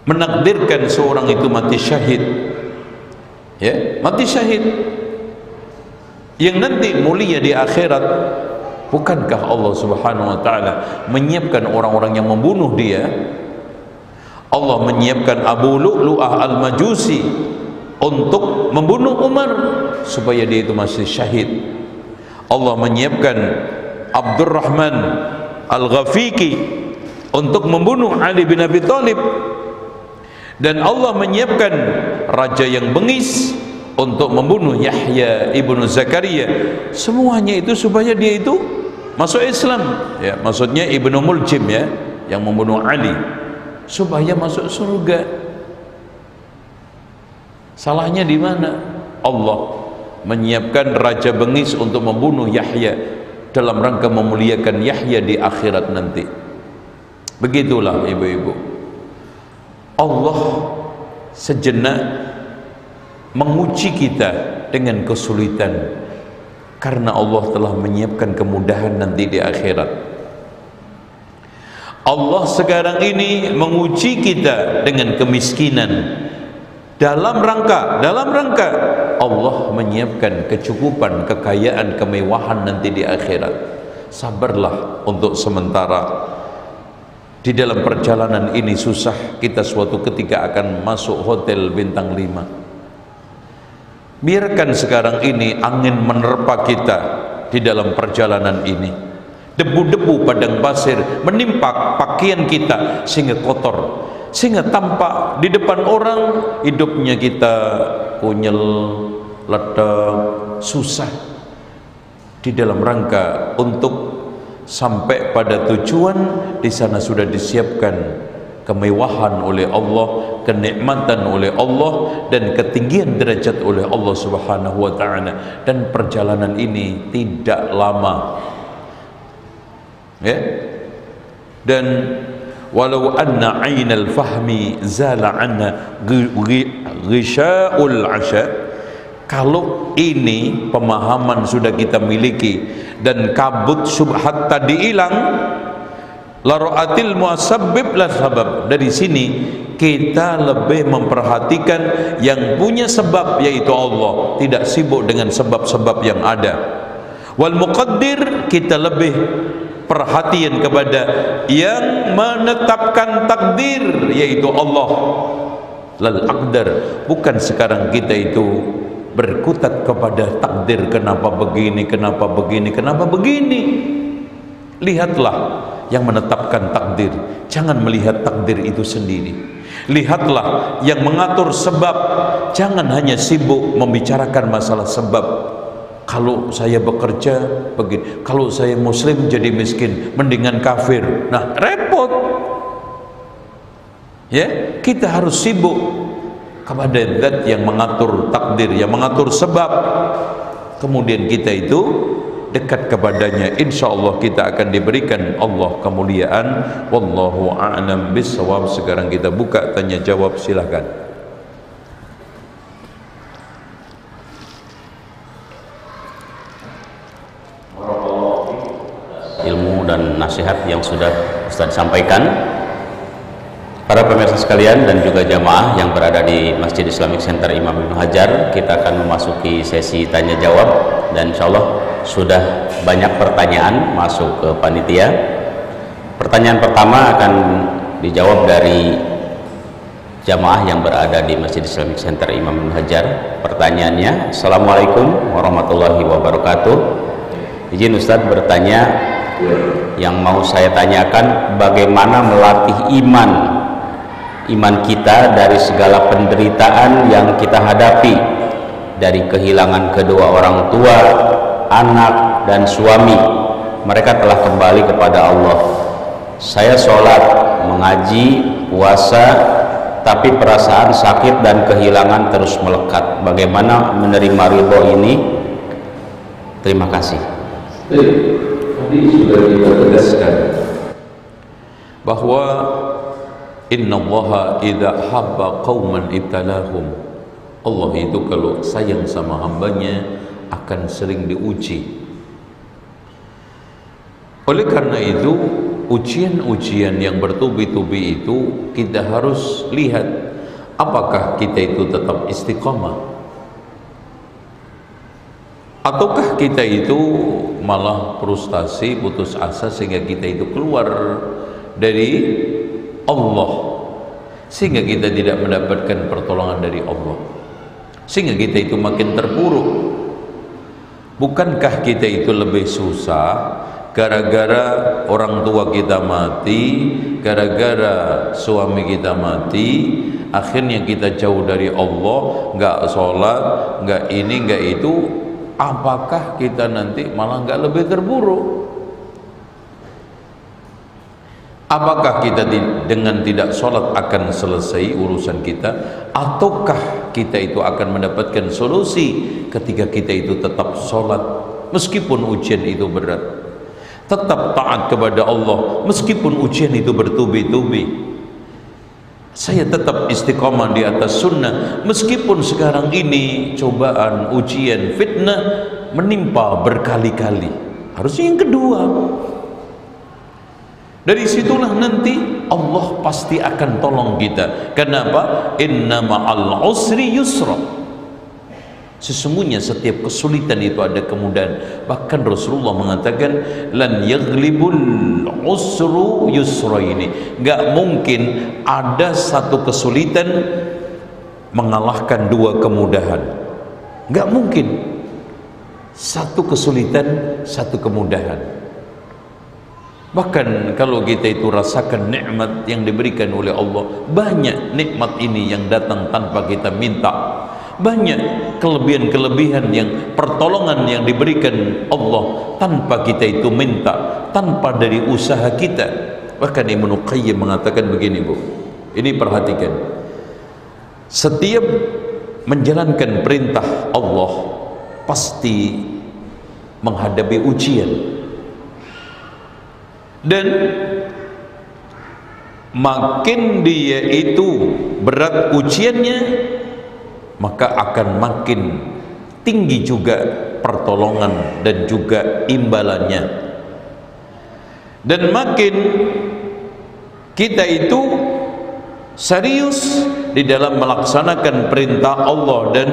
menakdirkan seorang itu mati syahid, ya, mati syahid yang nanti mulia di akhirat, bukankah Allah Subhanahu wa ta'ala menyiapkan orang-orang yang membunuh dia? Allah menyiapkan Abu Lu'lu'ah al-Majusi untuk membunuh Umar supaya dia itu masih syahid. Allah menyiapkan Abdurrahman al-Ghafiqi untuk membunuh Ali bin Abi Thalib. Dan Allah menyiapkan raja yang bengis untuk membunuh Yahya ibnu Zakaria. Semuanya itu supaya dia itu masuk Islam, ya, maksudnya Ibnu Muljim, ya, yang membunuh Ali, supaya masuk surga. Salahnya di mana? Allah menyiapkan raja bengis untuk membunuh Yahya dalam rangka memuliakan Yahya di akhirat nanti. Begitulah ibu-ibu, Allah sejenak menguji kita dengan kesulitan, karena Allah telah menyiapkan kemudahan nanti di akhirat. Allah sekarang ini menguji kita dengan kemiskinan dalam rangka Allah menyiapkan kecukupan, kekayaan, kemewahan nanti di akhirat. Sabarlah untuk sementara. Di dalam perjalanan ini susah, kita suatu ketika akan masuk hotel bintang 5. Biarkan sekarang ini angin menerpa kita di dalam perjalanan ini. Debu-debu padang pasir menimpa pakaian kita sehingga kotor, sehingga tampak di depan orang hidupnya kita kunyel, ledak, susah. Di dalam rangka untuk sampai pada tujuan, di sana sudah disiapkan kemewahan oleh Allah, kenikmatan oleh Allah, dan ketinggian derajat oleh Allah Subhanahu wa taala. Dan perjalanan ini tidak lama. Ya. Dan walau anna 'ainal fahmi zala 'anna ghisha'ul 'asha, kalau ini pemahaman sudah kita miliki dan kabut subhat tadi hilang, la ra'atil muasabbib la sabab. Dari sini kita lebih memperhatikan yang punya sebab, yaitu Allah, tidak sibuk dengan sebab-sebab yang ada. Wal muqaddir, kita lebih perhatian kepada yang menetapkan takdir, yaitu Allah. Lal aqdar, bukan sekarang kita itu berkutat kepada takdir, kenapa begini, kenapa begini, kenapa begini. Lihatlah yang menetapkan takdir, jangan melihat takdir itu sendiri. Lihatlah yang mengatur sebab, jangan hanya sibuk membicarakan masalah sebab. Kalau saya bekerja begini, kalau saya muslim jadi miskin, mendingan kafir. Nah, repot. Ya, kita harus sibuk kepada zat yang mengatur takdir, yang mengatur sebab. Kemudian kita itu dekat kepadanya, insya Allah kita akan diberikan Allah kemuliaan. Wallahu a'lam bissawab. Sekarang kita buka tanya jawab, silakan. Ilmu dan nasihat yang sudah Ustaz sampaikan. Para pemirsa sekalian dan juga jamaah yang berada di Masjid Islamic Center Imam Ibnu Hajar, kita akan memasuki sesi tanya jawab, dan insya Allah sudah banyak pertanyaan masuk ke panitia. Pertanyaan pertama akan dijawab dari jamaah yang berada di Masjid Islamic Center Imam Ibnu Hajar. Pertanyaannya, Assalamualaikum warahmatullahi wabarakatuh. Izin Ustaz bertanya, yang mau saya tanyakan, bagaimana melatih iman kita dari segala penderitaan yang kita hadapi, dari kehilangan kedua orang tua, anak, dan suami. Mereka telah kembali kepada Allah. Saya sholat, mengaji, puasa, tapi perasaan sakit dan kehilangan terus melekat. Bagaimana menerima ridho ini? Terima kasih. Tadi sudah kita tegaskan bahwa innallaha idza habba qauman ibtalahum. Allah itu kalau sayang sama hambanya akan sering diuji. Oleh karena itu, ujian-ujian yang bertubi-tubi itu kita harus lihat apakah kita itu tetap istiqamah, ataukah kita itu malah frustasi, putus asa, sehingga kita itu keluar dari Allah, sehingga kita tidak mendapatkan pertolongan dari Allah, sehingga kita itu makin terpuruk. Bukankah kita itu lebih susah gara-gara orang tua kita mati, gara-gara suami kita mati, akhirnya kita jauh dari Allah, nggak sholat, nggak ini, nggak itu. Apakah kita nanti malah nggak lebih terburuk? Apakah kita dengan tidak sholat akan selesai urusan kita, ataukah kita itu akan mendapatkan solusi ketika kita itu tetap sholat meskipun ujian itu berat? tetap taat kepada Allah meskipun ujian itu bertubi-tubi. Saya tetap istiqomah di atas sunnah meskipun sekarang ini cobaan, ujian, fitnah menimpa berkali-kali. Harusnya yang kedua. Dari situlah nanti Allah pasti akan tolong kita. Kenapa? Inna ma'al usri yusra. Sesungguhnya setiap kesulitan itu ada kemudahan. Bahkan Rasulullah mengatakan lan yaghlibul usru yusra ini. Gak mungkin ada satu kesulitan mengalahkan dua kemudahan. Gak mungkin. Satu kesulitan, satu kemudahan. Bahkan kalau kita itu rasakan nikmat yang diberikan oleh Allah, banyak nikmat ini yang datang tanpa kita minta. Banyak kelebihan-kelebihan yang pertolongan yang diberikan Allah tanpa kita itu minta, tanpa dari usaha kita. Bahkan Ibnu Qayyim mengatakan begini, Bu. Ini perhatikan. Setiap menjalankan perintah Allah pasti menghadapi ujian. Dan makin dia itu berat ujiannya, maka akan makin tinggi juga pertolongan dan juga imbalannya. Dan makin kita itu serius di dalam melaksanakan perintah Allah dan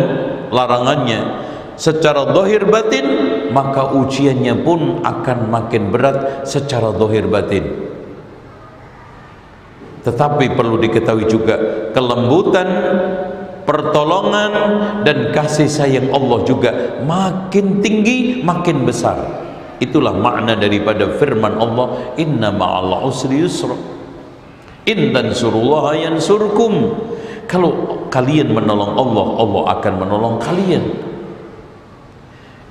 larangannya secara zahir batin, maka ujiannya pun akan makin berat secara zahir batin. Tetapi perlu diketahui juga kelembutan, pertolongan dan kasih sayang Allah juga makin tinggi, makin besar. Itulah makna daripada firman Allah, inna ma'al usri yusra, in tansurullaha yansurkum. Kalau kalian menolong Allah, Allah akan menolong kalian.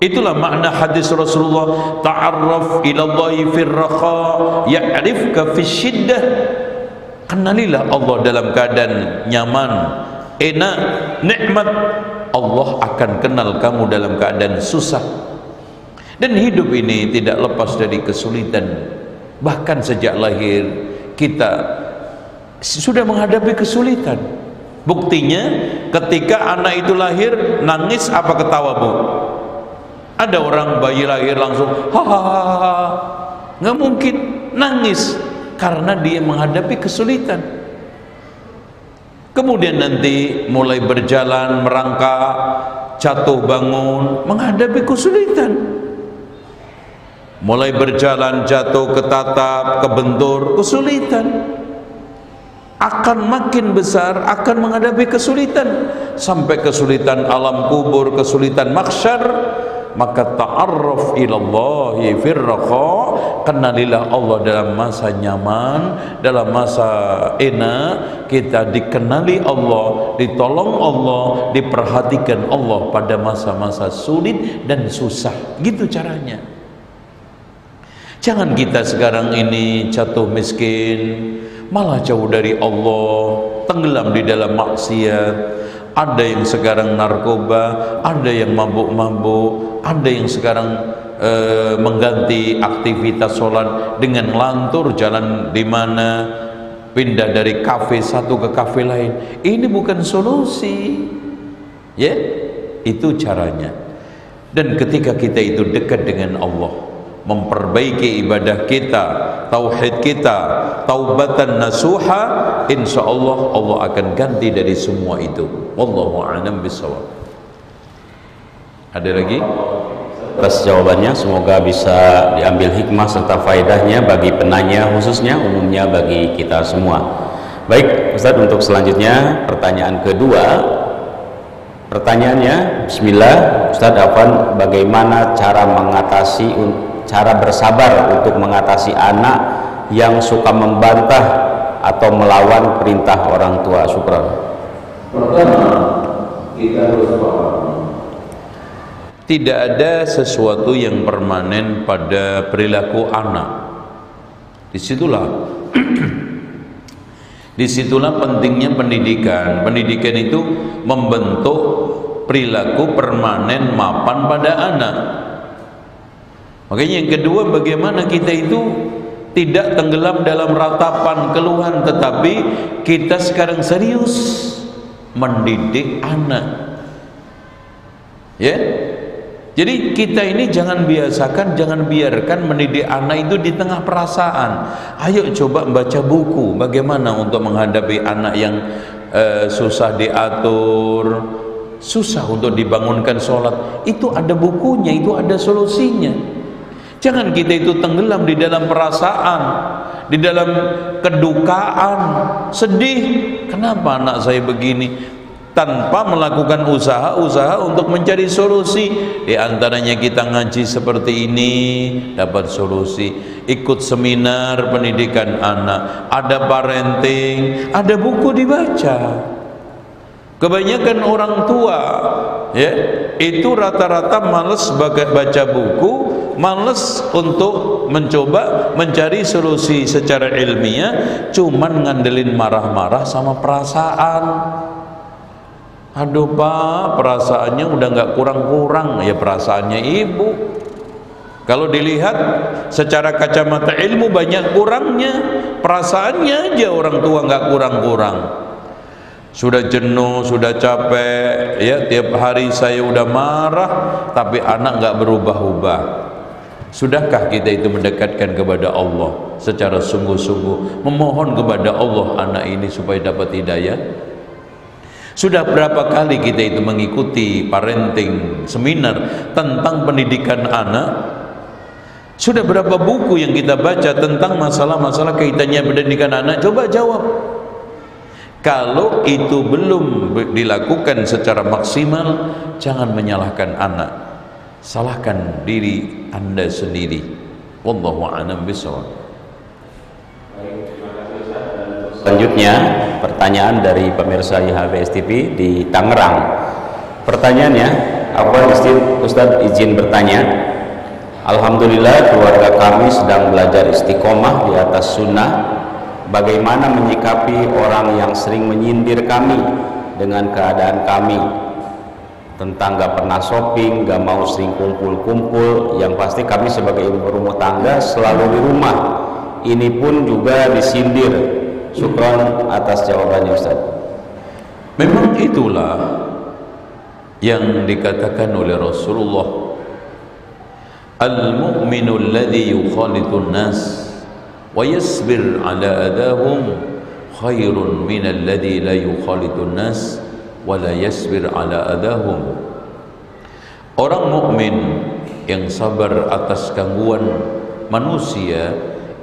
Itulah makna hadis Rasulullah, ta'arraf ilallahi fir raha ya'rifka fis syiddah. Kenalilah Allah dalam keadaan nyaman, enak, nikmat, Allah akan kenal kamu dalam keadaan susah. Dan hidup ini tidak lepas dari kesulitan. Bahkan sejak lahir kita sudah menghadapi kesulitan. Buktinya ketika anak itu lahir, nangis apa ketawa, Bu? Ada orang bayi lahir langsung hahaha, nggak mungkin nangis karena dia menghadapi kesulitan. Kemudian nanti mulai berjalan, merangkak, jatuh bangun, menghadapi kesulitan. Mulai berjalan, jatuh, ketatap, kebentur, kesulitan. Akan makin besar, akan menghadapi kesulitan. Sampai kesulitan alam kubur, kesulitan mahsyar. Maka ta'arraf ilallahi firraqa, kenalilah Allah dalam masa nyaman, dalam masa enak. Kita dikenali Allah, ditolong Allah, diperhatikan Allah pada masa-masa sulit dan susah. Gitu caranya. Jangan kita sekarang ini jatuh miskin, malah jauh dari Allah, tenggelam di dalam maksiat. Ada yang sekarang narkoba, ada yang mabuk-mabuk, ada yang sekarang mengganti aktivitas sholat dengan lantur jalan di mana, pindah dari kafe satu ke kafe lain. Ini bukan solusi, ya, itu caranya. Dan ketika kita itu dekat dengan Allah, memperbaiki ibadah kita, tauhid kita, taubatan nasuha, insya Allah Allah akan ganti dari semua itu. Wallahu a'lam bishawab. Ada lagi? Atas jawabannya, semoga bisa diambil hikmah serta faedahnya bagi penanya, khususnya umumnya bagi kita semua. Baik Ustaz, untuk selanjutnya pertanyaan kedua. Pertanyaannya, bismillah Ustaz Afwan, bagaimana cara bersabar untuk mengatasi anak yang suka membantah atau melawan perintah orang tua? Syukran. Pertama, kita harus paham, tidak ada sesuatu yang permanen pada perilaku anak. Disitulah pentingnya pendidikan. Pendidikan itu membentuk perilaku permanen mapan pada anak. Makanya yang kedua, bagaimana kita itu tidak tenggelam dalam ratapan keluhan, tetapi kita sekarang serius mendidik anak. Ya. Jadi kita ini jangan biarkan mendidik anak itu di tengah perasaan. Ayo coba baca buku bagaimana untuk menghadapi anak yang susah diatur, susah untuk dibangunkan sholat. Itu ada bukunya, itu ada solusinya. Jangan kita itu tenggelam di dalam perasaan, di dalam kedukaan, sedih. Kenapa anak saya begini? Tanpa melakukan usaha untuk mencari solusi. Di antaranya kita ngaji seperti ini, dapat solusi. Ikut seminar pendidikan anak, ada parenting, ada buku dibaca. Kebanyakan orang tua ya, itu rata-rata males baca buku, males untuk mencoba mencari solusi secara ilmiah, cuman ngandelin marah-marah sama perasaan. Aduh Pak, perasaannya udah nggak kurang-kurang. Ya perasaannya ibu. Kalau dilihat secara kacamata ilmu banyak kurangnya, perasaannya aja orang tua nggak kurang-kurang. Sudah jenuh, sudah capek, ya tiap hari saya udah marah, tapi anak nggak berubah-ubah. Sudahkah kita itu mendekatkan kepada Allah secara sungguh-sungguh, memohon kepada Allah anak ini supaya dapat hidayah? Sudah berapa kali kita itu mengikuti parenting seminar tentang pendidikan anak? Sudah berapa buku yang kita baca tentang masalah-masalah kaitannya pendidikan anak? Coba jawab. Kalau itu belum dilakukan secara maksimal, jangan menyalahkan anak, salahkan diri Anda sendiri. Wallahu a'lam bishawab. Selanjutnya pertanyaan dari pemirsa IHBS TV di Tangerang. Pertanyaannya, Ustadz izin bertanya. Alhamdulillah keluarga kami sedang belajar istiqomah di atas sunnah. Bagaimana menyikapi orang yang sering menyindir kami dengan keadaan kami tentang gak pernah shopping, gak mau sering kumpul-kumpul? Yang pasti kami sebagai ibu rumah tangga selalu di rumah. Ini pun juga disindir. Syukran atas jawabannya Ustaz. Memang itulah yang dikatakan oleh Rasulullah, al-mu'minu alladhi yukhalitun nas wa yasbir ala adahum khairun min alladhi la yukhalitun nas wa la yasbir ala adahum. Orang mukmin yang sabar atas gangguan manusia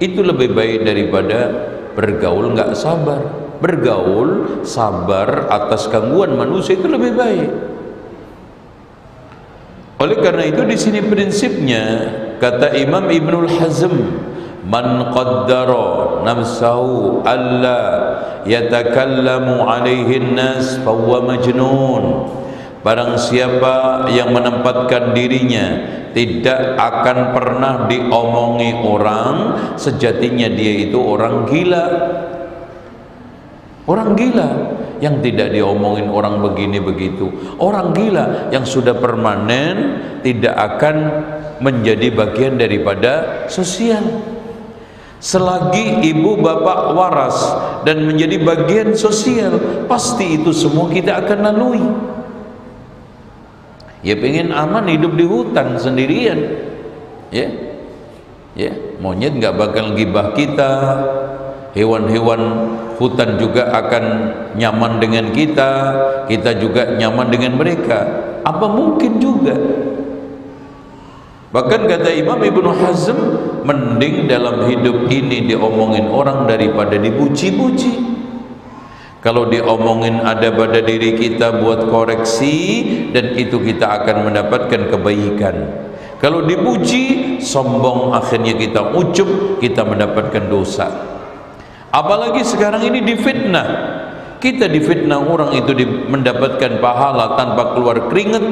itu lebih baik daripada bergaul nggak sabar. Bergaul sabar atas gangguan manusia itu lebih baik. Oleh karena itu di sini prinsipnya, kata Imam Ibnul Hazm, man qaddara nafsahu alla yatakallamu alaihi nas fahuwa majnun. Barang siapa yang menempatkan dirinya tidak akan pernah diomongi orang, sejatinya dia itu orang gila. Orang gila yang tidak diomongin orang begini begitu. Orang gila yang sudah permanen tidak akan menjadi bagian daripada sosial. Selagi ibu bapak waras dan menjadi bagian sosial, pasti itu semua kita akan lalui. Ya pengen aman hidup di hutan sendirian, ya monyet nggak bakal gibah kita, hewan-hewan hutan juga akan nyaman dengan kita, kita juga nyaman dengan mereka. Apa mungkin juga? Bahkan kata Imam Ibnu Hazm, mending dalam hidup ini diomongin orang daripada dipuji-puji. Kalau diomongin ada pada diri kita buat koreksi, dan itu kita akan mendapatkan kebaikan. Kalau dipuji, sombong, akhirnya kita ujub, kita mendapatkan dosa. Apalagi sekarang ini difitnah. Kita difitnah orang itu mendapatkan pahala tanpa keluar keringat.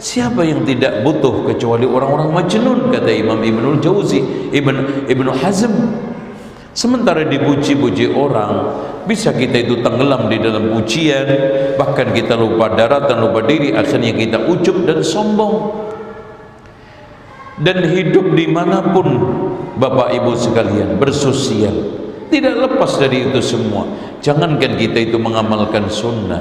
Siapa yang tidak butuh kecuali orang-orang majnun, kata Imam Ibnul Jauzi, Ibnu Hazm. Sementara dipuji-puji orang, bisa kita itu tenggelam di dalam pujian, bahkan kita lupa daratan, lupa diri, akhirnya kita ujub dan sombong. dan hidup dimanapun Bapak Ibu sekalian, bersosial, tidak lepas dari itu semua. Jangankan kita itu mengamalkan sunnah,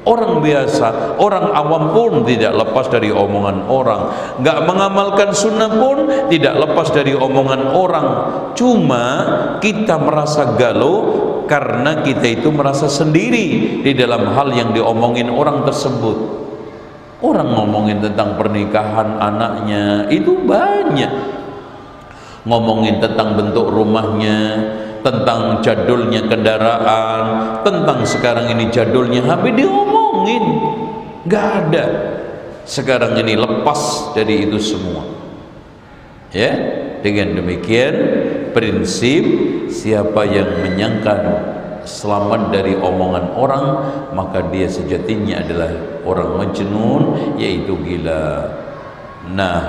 orang biasa, orang awam pun tidak lepas dari omongan orang. Nggak mengamalkan sunnah pun tidak lepas dari omongan orang. Cuma kita merasa galau karena kita itu merasa sendiri di dalam hal yang diomongin orang tersebut. Orang ngomongin tentang pernikahan anaknya itu banyak, ngomongin tentang bentuk rumahnya, tentang jadulnya kendaraan, tentang sekarang ini jadulnya HP, diomongin. Nggak ada sekarang ini lepas dari itu semua. Ya, dengan demikian prinsip siapa yang menyangka selamat dari omongan orang, maka dia sejatinya adalah orang majnun, yaitu gila. Nah,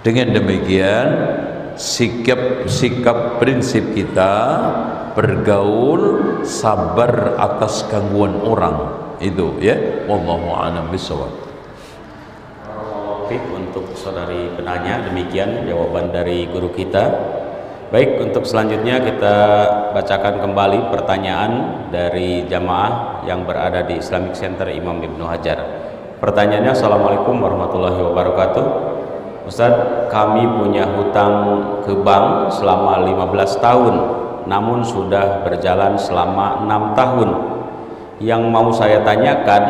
dengan demikian sikap prinsip kita bergaul sabar atas gangguan orang itu, ya. Wallahu a'lam bishawab. Untuk saudari penanya, demikian jawaban dari guru kita. Baik, untuk selanjutnya kita bacakan kembali pertanyaan dari jamaah yang berada di Islamic Center Imam Ibnu Hajar. Pertanyaannya, Assalamualaikum warahmatullahi wabarakatuh. Ustadz, kami punya hutang ke bank selama 15 tahun, namun sudah berjalan selama 6 tahun. Yang mau saya tanyakan,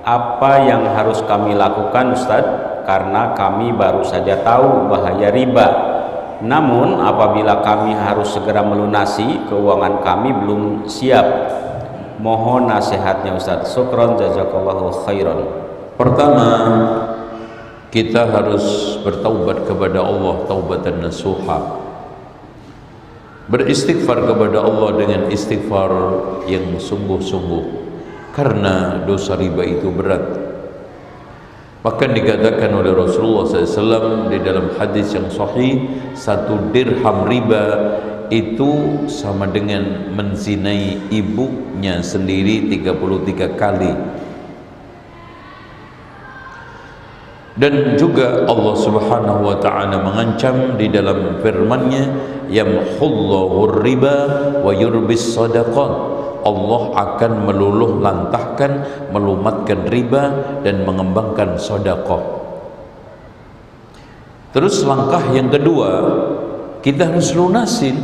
apa yang harus kami lakukan Ustadz? Karena kami baru saja tahu bahaya riba. Namun apabila kami harus segera melunasi, keuangan kami belum siap. Mohon nasihatnya Ustaz. Syukron jazakallahu khairan. Pertama, kita harus bertaubat kepada Allah taubatan nasuha. Beristighfar kepada Allah dengan istighfar yang sungguh-sungguh, karena dosa riba itu berat. Bahkan dikatakan oleh Rasulullah SAW di dalam hadis yang sahih, 1 dirham riba itu sama dengan menzinai ibunya sendiri 33 kali. Dan juga Allah Subhanahu wa taala mengancam di dalam firman-Nya, yamhullahu riba wa yurbis shadaqat. Allah akan meluluh lantahkan, melumatkan riba dan mengembangkan sedekah. Terus langkah yang kedua, kita harus lunasin,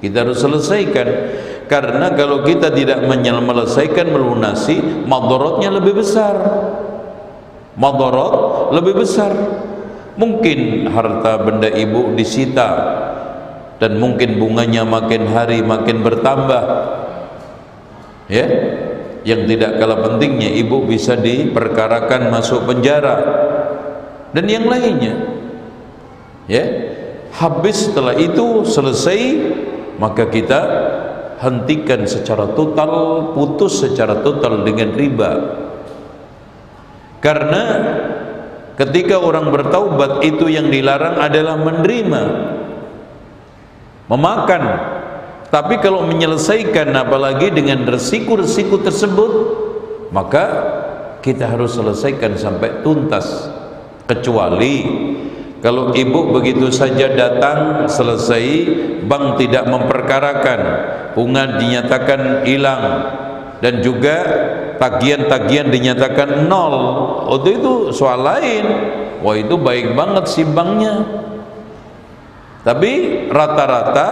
kita harus selesaikan. Karena kalau kita tidak menyelesaikan, melunasi, madaratnya lebih besar. Madarat lebih besar. Mungkin harta benda ibu disita dan mungkin bunganya makin hari makin bertambah. Ya, yang tidak kalah pentingnya ibu bisa diperkarakan masuk penjara dan yang lainnya. Ya, habis setelah itu selesai, maka kita hentikan secara total, putus secara total dengan riba. Karena ketika orang bertaubat, itu yang dilarang adalah menerima, memakan. Tapi kalau menyelesaikan, apalagi dengan resiko-resiko tersebut, maka kita harus selesaikan sampai tuntas. Kecuali kalau ibu begitu saja datang, selesai, bank tidak memperkarakan, bunga dinyatakan hilang, dan juga tagihan-tagihan dinyatakan nol, itu soal lain. Wah, itu baik banget si banknya. Tapi rata-rata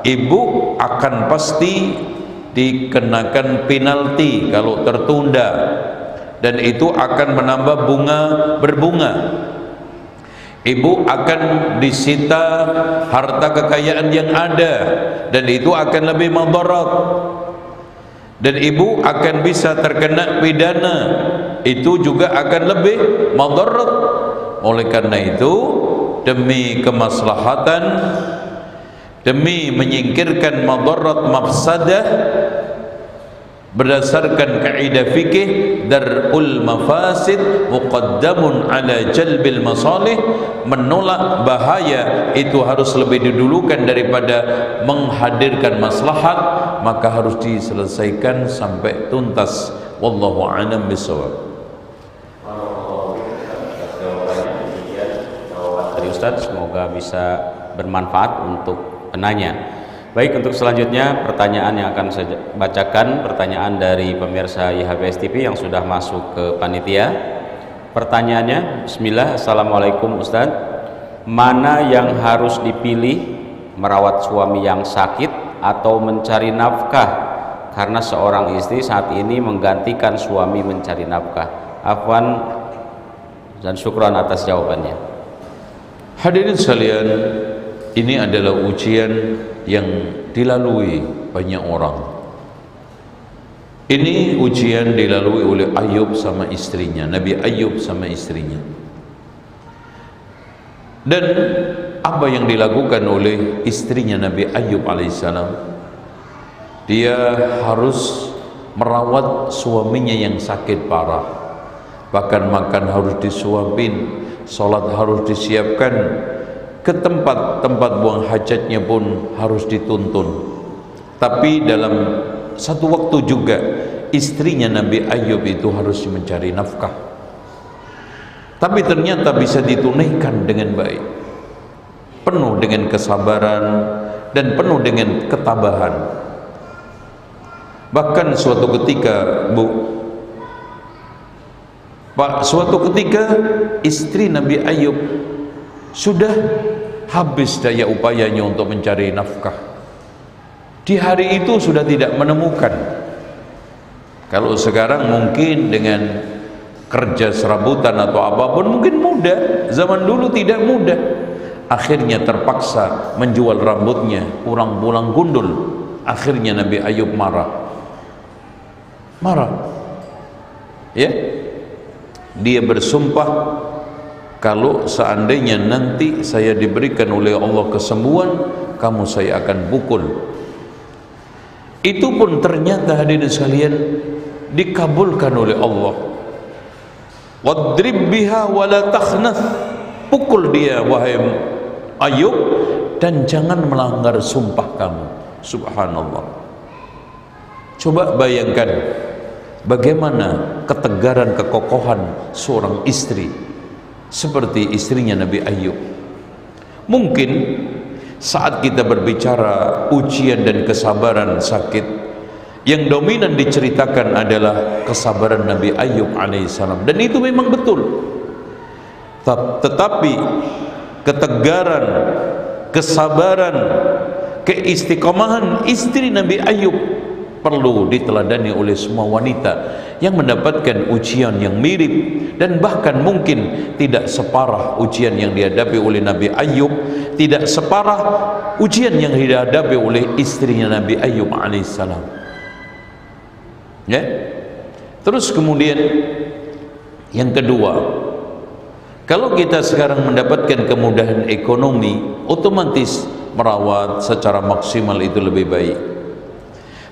ibu akan pasti dikenakan penalti kalau tertunda, dan itu akan menambah bunga berbunga. Ibu akan disita harta kekayaan yang ada, dan itu akan lebih mudarat. Dan ibu akan bisa terkena pidana, itu juga akan lebih mudarat. Oleh karena itu, demi kemaslahatan, demi menyingkirkan madarat mafsadah, berdasarkan kaidah fikih, darul mafasid muqaddamun ala jalbil masalih, menolak bahaya itu harus lebih didulukan daripada menghadirkan maslahat, maka harus diselesaikan sampai tuntas. Wallahu a'lam bishawab. Ustadz, semoga bisa bermanfaat untuk penanya. Baik, untuk selanjutnya pertanyaan yang akan saya bacakan, pertanyaan dari pemirsa IHBS TV yang sudah masuk ke panitia. Pertanyaannya, Bismillah. Assalamualaikum Ustadz, mana yang harus dipilih, merawat suami yang sakit atau mencari nafkah, karena seorang istri saat ini menggantikan suami mencari nafkah? Afwan dan syukran atas jawabannya. Hadirin sekalian, ini adalah ujian yang dilalui banyak orang. Ini ujian dilalui oleh Ayub sama istrinya, Nabi Ayub sama istrinya. Dan apa yang dilakukan oleh istrinya Nabi Ayub alaihissalam, dia harus merawat suaminya yang sakit parah. Bahkan makan harus disuapin, sholat harus disiapkan, ke tempat-tempat buang hajatnya pun harus dituntun. Tapi dalam satu waktu juga istrinya Nabi Ayub itu harus mencari nafkah, tapi ternyata bisa ditunaikan dengan baik, penuh dengan kesabaran dan penuh dengan ketabahan. Bahkan suatu ketika, suatu ketika istri Nabi Ayub sudah habis daya upayanya untuk mencari nafkah. Di hari itu sudah tidak menemukan. Kalau sekarang mungkin dengan kerja serabutan atau apapun mungkin mudah, zaman dulu tidak mudah. Akhirnya terpaksa menjual rambutnya, pulang-pulang gundul. Akhirnya Nabi Ayub marah. Ya, dia bersumpah, kalau seandainya nanti saya diberikan oleh Allah kesembuhan, kamu saya akan pukul. Itu pun ternyata hadirin sekalian dikabulkan oleh Allah. Wadrib biha wala takhnath, pukul dia wahai Ayub, dan jangan melanggar sumpah kamu. Subhanallah. Coba bayangkan bagaimana ketegaran, kekokohan seorang istri seperti istrinya Nabi Ayub. Mungkin saat kita berbicara ujian dan kesabaran sakit, yang dominan diceritakan adalah kesabaran Nabi Ayub alaihissalam, dan itu memang betul. Tetapi ketegaran, kesabaran, keistiqomahan istri Nabi Ayub perlu diteladani oleh semua wanita yang mendapatkan ujian yang mirip, dan bahkan mungkin tidak separah ujian yang dihadapi oleh Nabi Ayub, tidak separah ujian yang dihadapi oleh istrinya Nabi Ayub alaihissalam. Ya. Terus kemudian yang kedua, kalau kita sekarang mendapatkan kemudahan ekonomi, otomatis merawat secara maksimal itu lebih baik.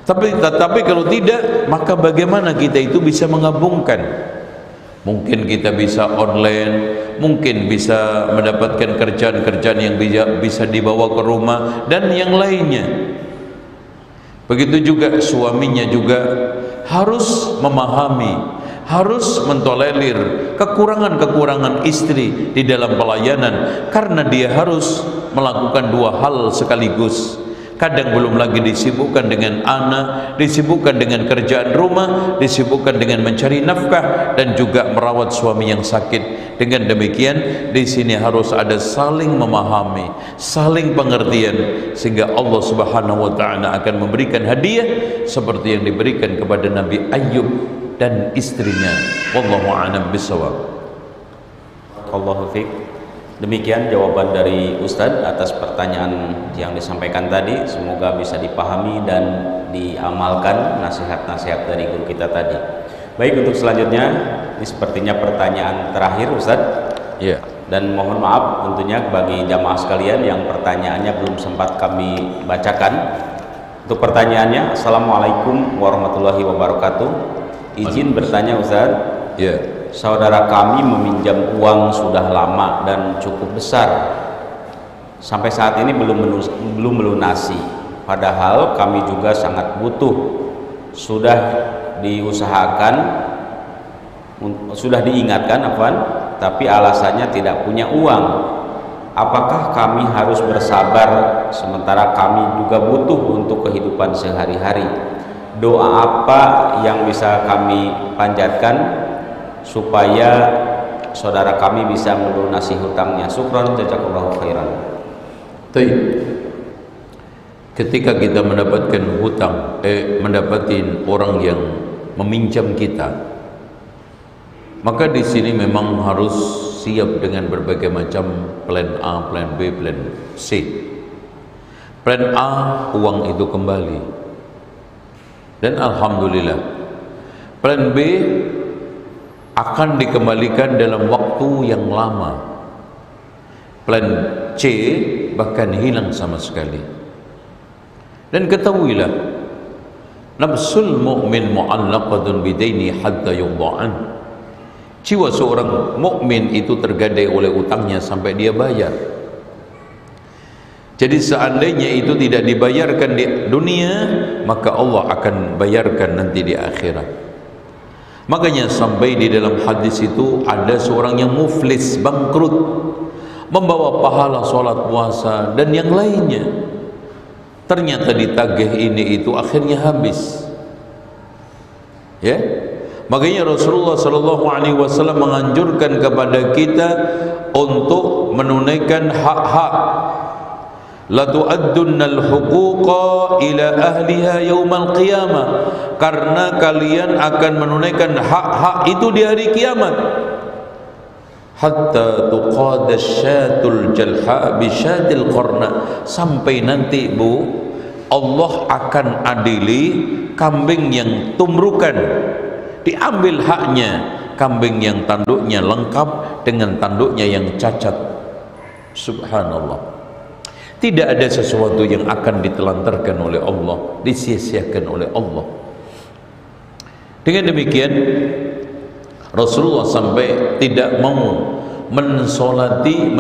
Tetapi kalau tidak, maka bagaimana kita itu bisa menggabungkan? Mungkin kita bisa online, mungkin bisa mendapatkan kerjaan-kerjaan yang bisa dibawa ke rumah, dan yang lainnya. Begitu juga suaminya juga harus memahami, harus mentolerir kekurangan-kekurangan istri di dalam pelayanan, karena dia harus melakukan dua hal sekaligus. Kadang belum lagi disibukkan dengan anak, disibukkan dengan kerjaan rumah, disibukkan dengan mencari nafkah, dan juga merawat suami yang sakit. Dengan demikian, di sini harus ada saling memahami, saling pengertian, sehingga Allah Subhanahu wa taala akan memberikan hadiah seperti yang diberikan kepada Nabi Ayub dan istrinya. Wallahu a'lam bishawab. Allahu fiik. Demikian jawaban dari Ustadz atas pertanyaan yang disampaikan tadi. Semoga bisa dipahami dan diamalkan nasihat-nasihat dari guru kita tadi. Baik, untuk selanjutnya ini sepertinya pertanyaan terakhir Ustadz. Iya. Dan mohon maaf tentunya bagi jamaah sekalian yang pertanyaannya belum sempat kami bacakan. Untuk pertanyaannya, Assalamualaikum warahmatullahi wabarakatuh. Izin bertanya Ustadz. Iya. Saudara kami meminjam uang sudah lama dan cukup besar. Sampai saat ini belum melunasi. Padahal kami juga sangat butuh. Sudah diusahakan, sudah diingatkan, tapi alasannya tidak punya uang. apakah kami harus bersabar sementara kami juga butuh untuk kehidupan sehari-hari? Doa apa yang bisa kami panjatkan supaya saudara kami bisa melunasi hutangnya? Syukran, jazakallahu khairan. Baik. Ketika kita mendapatkan hutang, mendapatkan orang yang meminjam kita, maka di sini memang harus siap dengan berbagai macam plan A, plan B, plan C. Plan A, uang itu kembali, dan alhamdulillah. Plan B akan dikembalikan dalam waktu yang lama. Plan C bahkan hilang sama sekali. Dan ketahuilah, nafsul mu'min mu'allaqatun bidaini hatta yudha'an. Jiwa seorang mukmin itu tergadai oleh utangnya sampai dia bayar. Jadi seandainya itu tidak dibayarkan di dunia, maka Allah akan bayarkan nanti di akhirat. Makanya sampai di dalam hadis itu ada seorang yang muflis, bangkrut, membawa pahala sholat, puasa dan yang lainnya. Ternyata ditagih ini itu akhirnya habis. Ya, makanya Rasulullah Shallallahu Alaihi Wasallam menganjurkan kepada kita untuk menunaikan hak-hak. La tu'addunnal huquqa ila ahliha yaumal qiyamah, karena kalian akan menunaikan hak-hak itu di hari kiamat. Hatta tuqada syatul jalha bi syatil qarna, sampai nanti Bu, Allah akan adili kambing yang tumrukan, diambil haknya, kambing yang tanduknya lengkap dengan tanduknya yang cacat. Subhanallah. Tidak ada sesuatu yang akan ditelantarkan oleh Allah, disia-siakan oleh Allah. Dengan demikian Rasulullah sampai tidak mau menyolati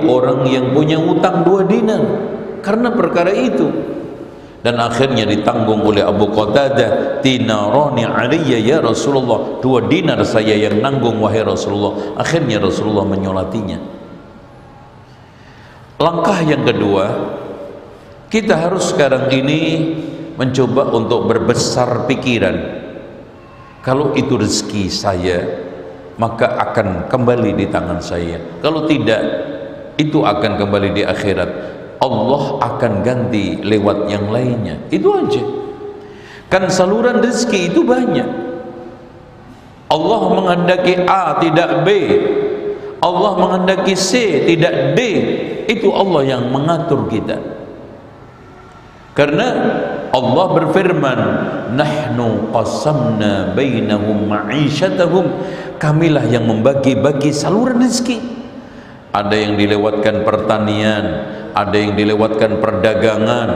orang yang punya utang 2 dinar karena perkara itu. Dan akhirnya ditanggung oleh Abu Qatadah, dinarani aliyya ya Rasulullah, 2 dinar saya yang nanggung wahai Rasulullah. Akhirnya Rasulullah menyolatinya. Langkah yang kedua, kita harus sekarang ini mencoba untuk berbesar pikiran. Kalau itu rezeki saya, maka akan kembali di tangan saya. Kalau tidak, itu akan kembali di akhirat. Allah akan ganti lewat yang lainnya. Itu aja. Kan saluran rezeki itu banyak. Allah menghendaki A, tidak B. Allah menghendaki C, tidak D. Itu Allah yang mengatur kita. Karena Allah berfirman, nahnu qasamna bainahum ma'isyatahum, kamilah yang membagi-bagi saluran rezeki. Ada yang dilewatkan pertanian, ada yang dilewatkan perdagangan,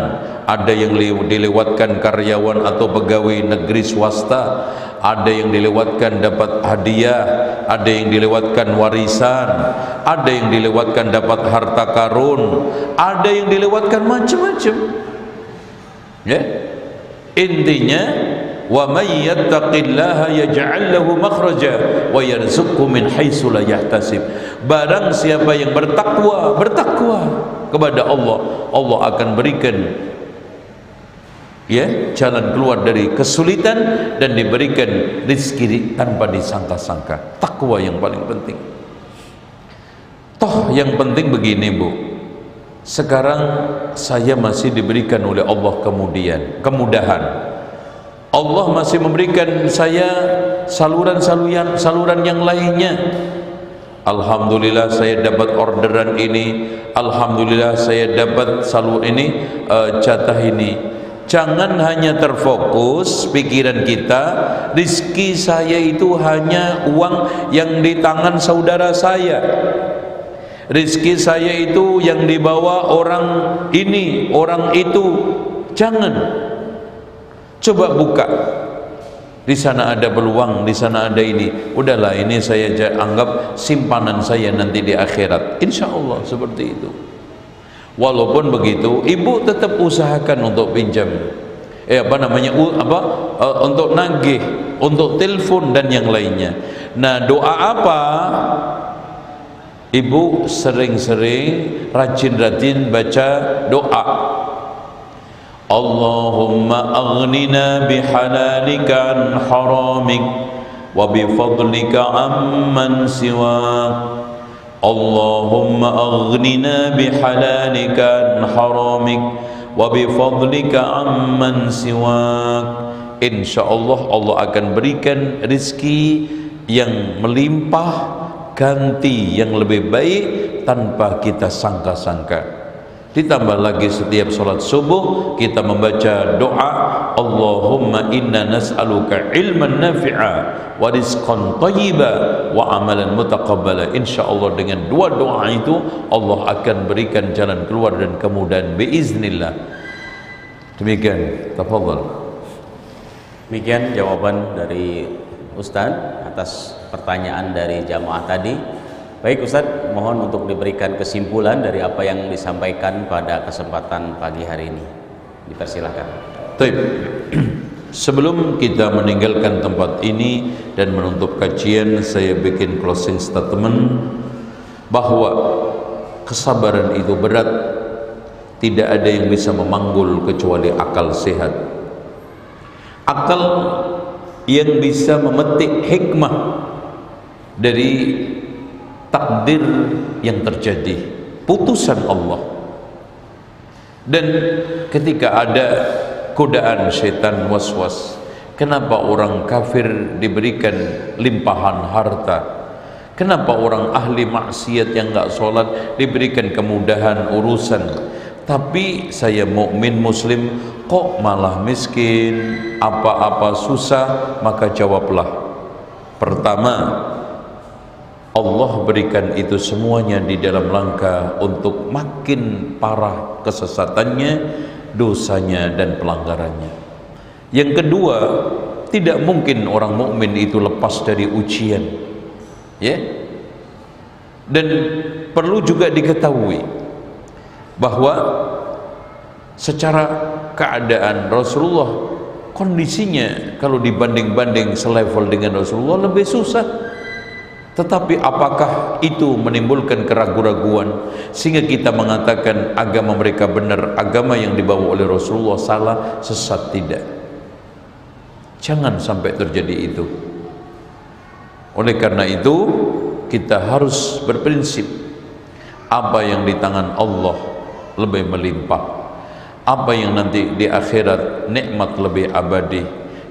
ada yang dilewatkan karyawan atau pegawai negeri swasta, ada yang dilewatkan dapat hadiah, ada yang dilewatkan warisan, ada yang dilewatkan dapat harta karun, ada yang dilewatkan macam-macam. Ya, intinya wa may yattaqillaha yaj'al lahu makhraja wa yarzuqhu min haitsu la yahtasib. Barang siapa yang bertakwa kepada Allah, Allah akan berikan ya jalan keluar dari kesulitan dan diberikan rezeki tanpa disangka-sangka. Takwa yang paling penting. Toh yang penting begini Bu, sekarang saya masih diberikan oleh Allah kemudahan. Allah masih memberikan saya saluran yang lainnya. Alhamdulillah saya dapat orderan ini, alhamdulillah saya dapat jatah ini. Jangan hanya terfokus pikiran kita, rezeki saya itu hanya uang yang di tangan saudara saya, rezeki saya itu yang dibawa orang ini, orang itu. Jangan. Coba buka, di sana ada peluang, di sana ada ini. Udahlah, ini saya anggap simpanan saya nanti di akhirat. Insya Allah seperti itu. Walaupun begitu, ibu tetap usahakan untuk pinjam, untuk nagih, untuk telepon dan yang lainnya. Nah, doa apa? Ibu sering-sering, rajin-rajin baca doa. Allahumma aghnina bihalalika an haramik wa bifadlika amman siwak. Allahumma aghnina bihalalika an haramik wa bifadlika amman siwak. Insyaallah Allah akan berikan rizki yang melimpah, ganti yang lebih baik tanpa kita sangka-sangka. Ditambah lagi setiap sholat subuh kita membaca doa, Allahumma inna nas'aluka ilman nafi'a wa rizqan thayyiba wa amalan mutaqabbala. Insyaallah dengan dua doa itu Allah akan berikan jalan keluar dan kemudahan biiznillah. Demikian, tafadhal. Demikian jawaban dari Ustaz atas pertanyaan dari jamaah tadi. Baik Ustaz, mohon untuk diberikan kesimpulan dari apa yang disampaikan pada kesempatan pagi hari ini. Dipersilakan. Baik. Sebelum kita meninggalkan tempat ini dan menutup kajian, saya bikin closing statement bahwa kesabaran itu berat. Tidak ada yang bisa memanggul kecuali akal sehat. Akal yang bisa memetik hikmah dari takdir yang terjadi, putusan Allah. Dan ketika ada godaan syaitan waswas, kenapa orang kafir diberikan limpahan harta? Kenapa orang ahli maksiat yang enggak sholat diberikan kemudahan urusan? Tapi saya mukmin muslim kok malah miskin, apa-apa susah? Maka jawablah, pertama, Allah berikan itu semuanya di dalam rangka untuk makin parah kesesatannya, dosanya dan pelanggarannya. Yang kedua, tidak mungkin orang mukmin itu lepas dari ujian, ya. Dan perlu juga diketahui bahwa secara keadaan Rasulullah kondisinya kalau dibanding-banding selevel dengan Rasulullah lebih susah. Tetapi apakah itu menimbulkan keraguan-raguan sehingga kita mengatakan agama mereka benar, agama yang dibawa oleh Rasulullah salah, sesat? Tidak. Jangan sampai terjadi itu. Oleh karena itu kita harus berprinsip, apa yang di tangan Allah lebih melimpah, apa yang nanti di akhirat nikmat lebih abadi,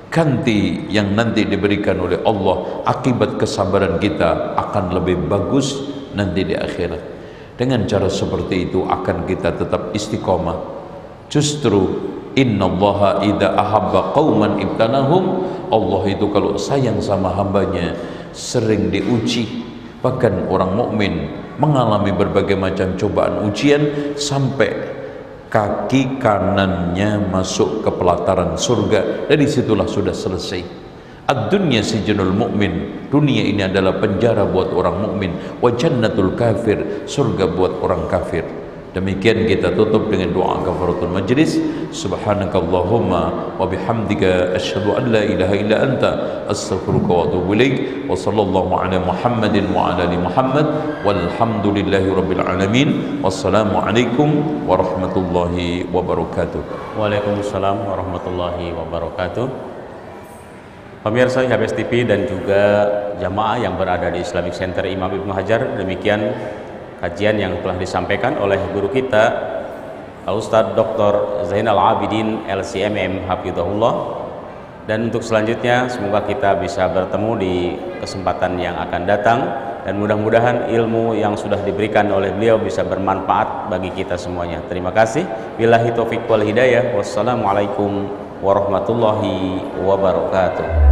ganti yang nanti diberikan oleh Allah akibat kesabaran kita akan lebih bagus nanti di akhirat. Dengan cara seperti itu akan kita tetap istiqomah. Justru innallaha idza ahabba qauman ibtanahum, Allah itu kalau sayang sama hambanya sering diuji. Bahkan orang mukmin mengalami berbagai macam cobaan ujian sampai kaki kanannya masuk ke pelataran surga. Dari situlah sudah selesai. Ad-dunya sijnul mu'min, dunia ini adalah penjara buat orang mukmin. Wa jannatul kafir, surga buat orang kafir. Demikian kita tutup dengan doa kafaratul majlis. Subhanakallahumma wa bihamdika asyhadu an la ilaha illa anta astaghfiruka wa atubu ilaik. Wa sallallahu ala Muhammadin wa ala ali Muhammad walhamdulillahi rabbil alamin. Wassalamu alaikum warahmatullahi wabarakatuh. Waalaikumsalam warahmatullahi wabarakatuh. Pemirsa HBS TV dan juga jamaah yang berada di Islamic Center Imam Ibnu Hajar, demikian kajian yang telah disampaikan oleh guru kita Al-Ustadz Dr. Zainal Abidin LCMM Hafizahullah. Dan untuk selanjutnya semoga kita bisa bertemu di kesempatan yang akan datang, dan mudah-mudahan ilmu yang sudah diberikan oleh beliau bisa bermanfaat bagi kita semuanya. Terima kasih. Billahi taufiq wal hidayah. Wassalamualaikum warahmatullahi wabarakatuh.